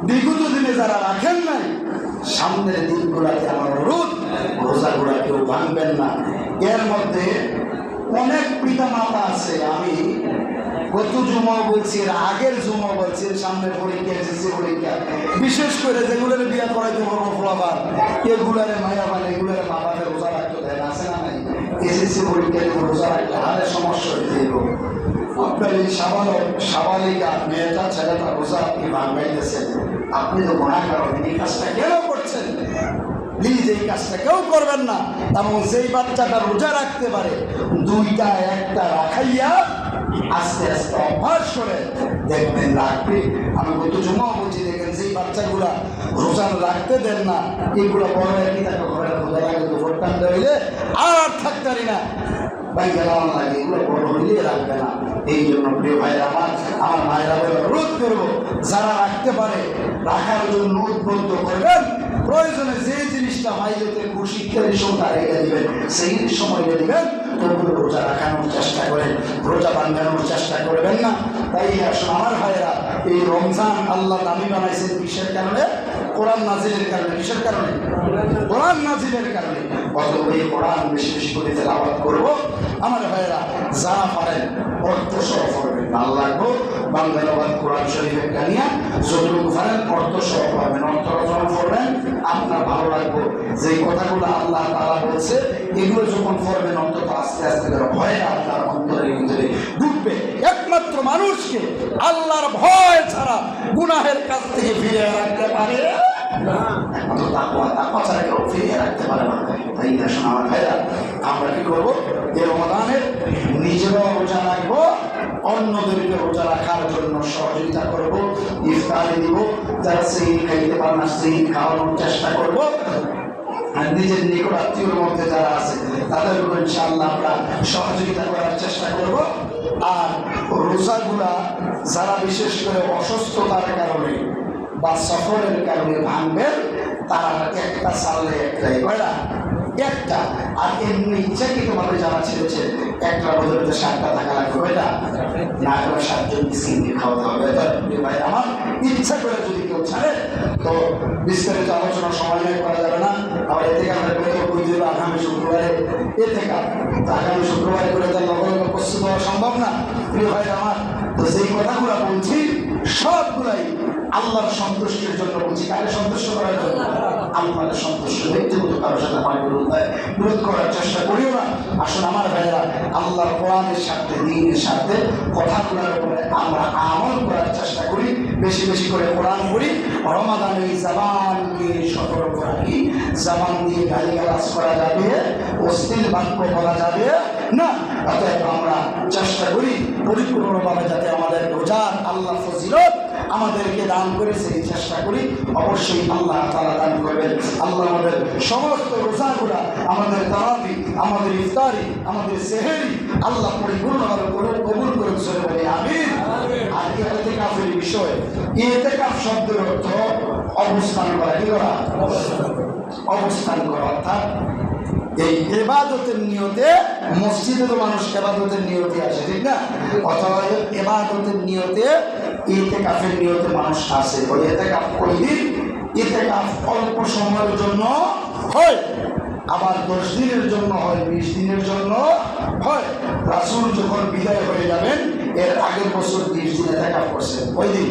S2: বিগত দিনে যারা রাখেন নাই, সামনের দিনগুলাতে আমার অনুরোধ, রোজাগুলা কেউ ভাঙবেন না। এর মধ্যে অনেক পিতা মাতা আছে, আমি গত জুমা বলছি, এর আগের জুমা বলছি, সামনে পরীক্ষা, এসএসসি পরীক্ষা, বিশেষ করে যেগুলোর বিয়া করাইতে পারবো ফলাফল, এগুলারে মায়া মানে এগুলারে বাবাকে রোজা রাখতে দেয় না, আছে না নাই? এসএসসি পরীক্ষায় রোজা রাখলে হারে সমস্যা হইতে দেব। আপনার এই সাবালিকা মেয়েটা ছেলেটা রোজা আপনি ভাঙাইতেছেন, আপনি তো মনে করেন এই কাজটা কেন করছেন? প্লিজ এই কাজটা কেউ করবেন না। এবং যেই বাচ্চাটা রোজা রাখতে পারে, দুইটা একটা রাখাইয়া আস্তে আস্তে অভ্যাস করে দেখবেন রাখবে। আমি কত জমা বলছি, দেখেন যেই বাচ্চাগুলা রোজা রাখতে দেন না, এগুলো বড় একই তাকে ঘরে রোজা রাখতে তো ভোট টানতে হইলে আর থাকতে পারি না, বাইকে লাগানো লাগে, এগুলো বড় হইলে রাখবে না। এই জন্য প্রিয় ভাইরা আমার মায়েরা বলে অনুরোধ করবো, যারা রাখতে পারে রাখার জন্য উদ্বুদ্ধ করবেন। প্রয়োজনে যে জিনিসটা মাইলেতে খুশি সময় রেখে দিবেন, সেই সময় দিবেন, তবুও রোজা রাখানোর চেষ্টা করেন, রোজা বাঁধানোর চেষ্টা করবেন না। তাই আসলে আমার ভাইয়েরা, এই রমজান আল্লাহ দামি বানাইছেন কিসের কারণে? কোরআন নাজিলের কারণে। কিসের কারণে? কোরআন নাজিলের কারণে। অতএব এই কোরআন বেশি বেশি করে তেলাওয়াত করবো। আমার ভাইয়েরা, যারা পারেন অর্থ সহ পড়বেন, ভালো লাগবো। বাংলাবাদ কোরআন শরীফের কানিয়া যতটুকু পারেন অর্থ সহ পড়বেন, অর্থ রচনা করবেন, আপনার ভালো লাগবো। যে কথাগুলো আল্লাহ তাআলা বলছে, এগুলো যখন পড়বেন অন্তত আস্তে আস্তে করে ভয়টা আপনার অন্তরের ভিতরে ঢুকবে। একমাত্র মানুষকে আল্লাহর ভয় ছাড়া গুনাহের কাছ থেকে ফিরে রাখতে পারে ছাড়া কেউ ফিরিয়ে রাখতে পারে না। তাই আসলে আমার ভাইরা, আমরা কি করবো? এই রমাদানের নিজেরাও রোজা রাখবো, অন্যদেরকে রোজা রাখার জন্য সহযোগিতা করবো, ইফতারি দিব, যারা সেই খাইতে পারে না সেই খাওয়ানোর চেষ্টা করবো। আর নিজের নিকট আত্মীয়র মধ্যে যারা আছে তাদের উপর ইনশাআল্লাহ আমরা সহযোগিতা করার চেষ্টা করব। আর রোজাগুলা যারা বিশেষ করে অসুস্থতার কারণে বা সফরের কারণে ভাঙবেন, তারা একটা সালে একটাই কয়টা? একটা। আর এমনি ইচ্ছাকৃতভাবে যারা ছেড়েছে একটা বদলে 7টা টাকা লাগবে, এটা না করে 7জন মিসকিনকে খাওয়াতে হবে। ভাই আমার ইচ্ছা করে যদি কেউ ছাড়ে তো বিস্তারিত আলোচনা সময় করা যাবে না। আবার এতে আমরা বই দেব আগামী শুক্রবারে, আগামী শুক্রবারে করে তার লগে উপস্থিত হওয়া সম্ভব না। প্রিয় ভাই আমার, তো সেই কথাগুলো বলছি সবগুলাই আল্লাহর সন্তুষ্টির জন্য বলছি। কাকে সন্তুষ্ট করার জন্য? আল্লাহকে সন্তুষ্ট। ব্যক্তিগত কারোর সাথে আমার বিরোধ করার চেষ্টা করিও না। আসলে আমার ভাইয়েরা, আল্লাহর কোরআনের সাথে দ্বীনের সাথে কথাগুলোর উপরে আমরা আমল করার চেষ্টা করি, বেশি বেশি করে কোরআন পড়ি। রমাদানে এই জবানকে সতর্ক রাখি, জবান দিয়ে গালিগালাজ করা যাবে, অশ্লীল বাক্য বলা যাবে না। অতএব আমরা চেষ্টা করি পরিপূর্ণভাবে যাতে আমাদের রোজার আল্লাহ ফজিলত আমাদেরকে দান করেছে, এই চেষ্টা করি। অবশ্যই আল্লাহ তাআলা দান করবেন। আল্লাহ আমাদের সমস্ত রোজাগুলা, আমাদের তারাবি, আমাদের ইফতারি, আমাদের সেহরি আল্লাহ পরিপূর্ণভাবে কবুল করুন, বলে আমিন। আর ইতিকাফের বিষয়, ইতিকাফ শব্দের অর্থ অবস্থান করা। কি করা? অবস্থান করা। অর্থাৎ এই ইবাদতের নিয়তে, মসজিদে তো মানুষ ইবাদতের নিয়তে আসে, ঠিক না? অথবা ইবাদতের নিয়তে, ইতিকাফের নিয়তে মানুষ আসে। ওই ইতিকাফ কয়দিন? ইতিকাফ অল্প সময়ের জন্য হয়। আবার 10 দিনের জন্য হয়, 20 দিনের জন্য হয়। রাসূল যখন বিদায় হয়ে যাবেন এর আগের বছর 20 দিন এতেকাফ করছেন। ওই দিন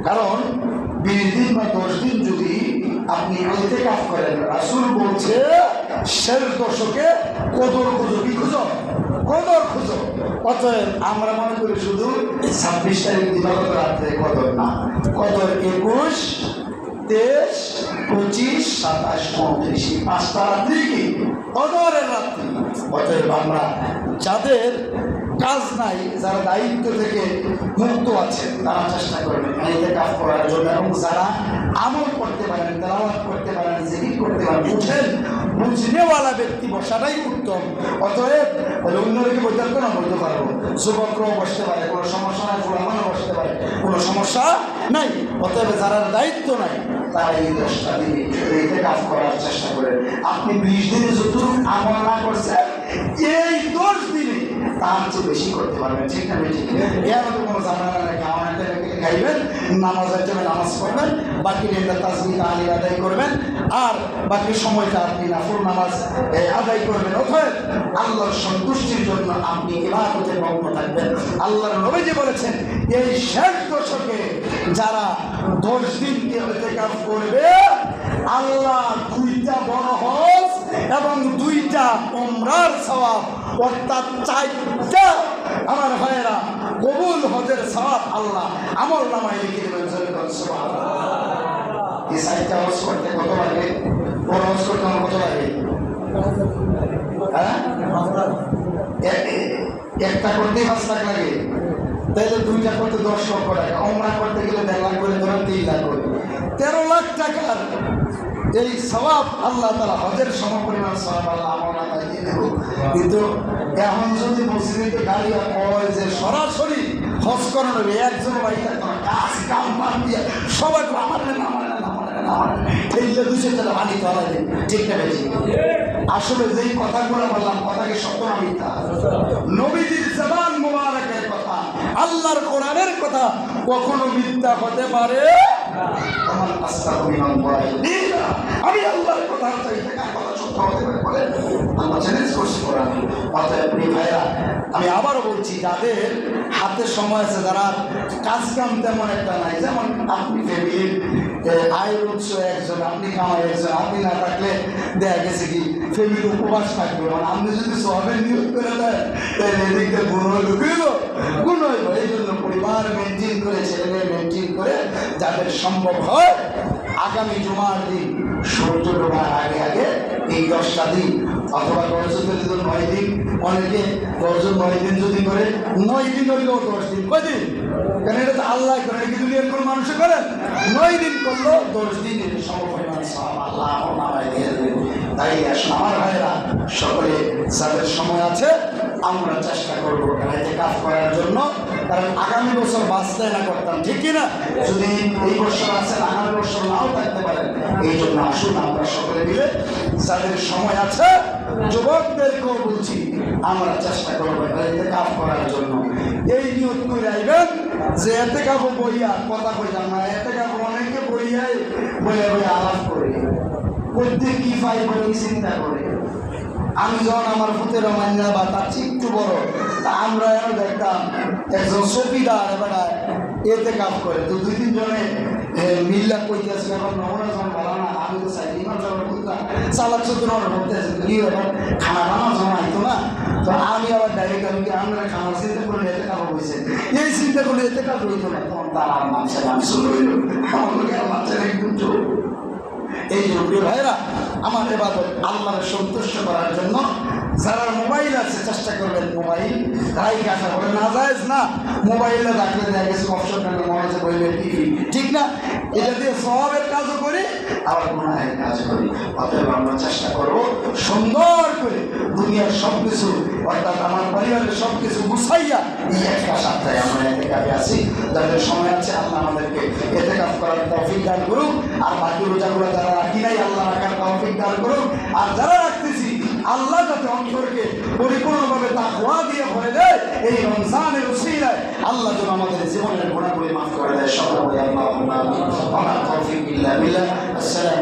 S2: কারণ 20 দিন বা 10 দিন যদি আপনি এতেকাফ করেন, রাসূল বলছে শেষ দশকে কদর খুঁজো। কি খুঁজো? কদর খুঁজো। অতএব আমরা মনে করি শুধু 26 তারিখ দিবাগত রাত্রে কদর না, কদর 21, 23, 25, 27, 29 5টা রাত্রি কি কদরের রাত্রি। অতএব আমরা যাদের কাজ নাই, যারা দায়িত্ব থেকে মুক্ত আছেন, তারা চেষ্টা করবেন ইতিকাফ করার জন্য। এবং যারা আমল করতে পারেন, তেলাওয়াত করতে পারেন, জিকির করতে পারেন, বুঝেন বুঝনেওয়ালা ব্যক্তি বসাটাই উত্তম। অতএব অন্যকে বইতে পারবো না, বইতে পারবো, যুবকরাও বসতে পারে, কোনো সমস্যা নাই, ফুলামানও বসতে পারে, কোনো সমস্যা নাই। অতএব যারা দায়িত্ব নাই তারা এই 10টা দিনে ইতিকাফ করার চেষ্টা করে। আপনি 20 দিনে যতটুকু আমল না করছেন এই 10 দিনে তার চেয়ে বেশি করতে পারবেন। ঠিক না? ঠিক। এর মতো কোনো ঝামেলা নেই। খাইবেন, নামাজের টাইমে নামাজ পড়বেন, বাকি দিনটা তাসবিহ তাহলিল আদায় করবেন, আর বাকি সময়টা আপনি নফল নামাজ আদায় করবেন। অতএব আল্লাহর সন্তুষ্টির জন্য আপনি ইবাদতে মগ্ন থাকবেন। আল্লাহর নবী যে বলেছেন এই শেষ দশকে যারা 10 দিন ইতিকাফ করবে আল্লাহ 2টা বড় হজ এবং 2টা উমরার সওয়াব, অর্থাৎ 4টা আমার ভাইয়েরা কবুল হজের সওয়াব আল্লাহ আমল নামায় লিখে দেবেন। সুবহানাল্লাহ। এই 4টা হজ করতে কত লাগে? কোন হজ করতে আমার কত লাগে? হ্যাঁ, একটা করতে 5 লাখ লাগে, তাইলে 2টা করতে 10 লক্ষ টাকা। উমরা করতে গেলে 1.5 লাখ করে, ধরেন 3 লাখ করে, 13 লাখ টাকার এই সওয়াব আল্লাহ তাআলা হজের সমপরিমাণ সওয়াব আল্লাহ আমল নামায় দিয়ে দেব। কিন্তু এখন যদি মসজিদে গাড়ি হয় যে সরাসরি হজ করানো হবে, একজন বাড়ি থাকতো না, কাজ কাম বাদ দিয়ে সবাই আমার ঠেললে 200 টাকা পানি তলায় দেবে। ঠিক না? আসলে যেই কথাগুলো বললাম কথাকে সত্য না মিথ্যা? নবীজির জবান মুবারকের কথা, আল্লাহর কোরআনের কথা কখনো মিথ্যা হতে পারে? আমি আল্লাহর কথা চাইতে কার কথা সত্য হতে পারে বলে আল্লাহ চ্যালেঞ্জ করছি কোরআন। অতএব ভাইরা আমি আবারও বলছি, যাদের হাতে সময় আছে, যারা কাজ কাম তেমন একটা নাই, যেমন আপনি ফ্যামিলির আয়ের উৎস একজন, আপনি কামাই একজন, আপনি না থাকলে দেখা গেছে কি ফ্যামিলি উপবাস থাকবে। মানে আপনি যদি সবের নিয়োগ করে দেয় তাহলে এদিকে গুণ হইব। এই জন্য পরিবার মেনটেন করে, ছেলে মেনটেন করে যাদের সম্ভব হয় আগামী জুমার দিন সূর্য ডোবার আগে আগে এই 10টা দিন, অথবা গরজের যদি 9 দিন, অনেকে গরজের 9 দিন যদি করে, 9 দিন হইলেও 10 দিন। কয়দিন? কারণ এটা তো আল্লাহ করেন, কি দুনিয়ার কোনো মানুষে করেন? 9 দিন করলেও 10 দিনের সমপরিমাণ সওয়াব আল্লাহ আমল নামায় দিয়ে দেবেন। তাই আসুন আমার ভাইয়েরা, সকলে যাদের সময় আছে আমরা চেষ্টা করবো ইতিকাফ করার জন্য। কারণ আগামী বছর বাঁচতে না করতাম, ঠিক কিনা? যদি এই বছর আছেন, আগামী বছর নাও থাকতে পারেন। এই জন্য আসুন আমরা সকলে মিলে যাদের সময় আছে, যুবকদেরকেও বলছি, আমরা চেষ্টা করবো ইতিকাফ করার জন্য। এই নিয়ত করে আইবেন যে ইতিকাফ বইয়া কথা কইতাম না, ইতিকাফ অনেকে বইয়া আলাপ করে প্রত্যেক কি পাই বলে চিন্তা করে। আমি যখন আমার ভূতের মান্না বা তার চেয়ে একটু বড়, তা আমরা এনে দেখতাম একজন চকিদার এবার ইতিকাফ করে, তো 2-3 জনে মিল্লা কইতেছে, এখন নমুনা যখন বলা না, আমি তো চাই ইমান যখন বলতাম চালাক চতুর বলতেছে কি এবার খানা খানা জমা হইতো না, তো আমি আবার ডাইরেক্ট আমরা খানা চিন্তা করলে ইতিকাফ হয়েছে, এই চিন্তা করলে ইতিকাফ হইতো না। তখন তার আর মানুষের নাম শুরু হইল, আমার লোকের বাচ্চারা একদম চোখ। এই প্রিয় ভাইরা, আমার ইবাদত আল্লাহর সন্তুষ্ট করার জন্য যারা মোবাইল আছে চেষ্টা করবেন মোবাইল রাই কাটা বলে না জায়েজ না। মোবাইলে রাখলে দেখা গেছে অপশন থাকলে মনে হচ্ছে বইলে টিভি, ঠিক না? এটা দিয়ে সওয়াবের কাজও করি আবার গুনাহের কাজ করি। অতএব আমরা চেষ্টা করবো সুন্দর করে দুনিয়ার সব কিছু, অর্থাৎ আমার পরিবারের সব কিছু গুছাইয়া এই একটা সপ্তাহে আমরা ইতিকাফে আছি। যাদের সময় আছে আল্লাহ আমাদেরকে ইতিকাফ করার তৌফিক দান করুন। আর বাকি রোজাগুলো যারা রাখি নাই আল্লাহ রাখার তৌফিক দান করুন। আর যারা রাখতেছি আল্লাহ যাতে অন্তরকে পরিপূর্ণভাবে তাকওয়া দিয়ে ভরে দেয়, এই রমজানের উসিলায় আল্লাহ যেন আমাদের জীবনের গুনাহগুলি মাফ করে দেয়। সকলে আল্লাহুম্মা আমিন। ওয়া মা তাওফীক ইল্লা বিল্লাহ। আসসালামু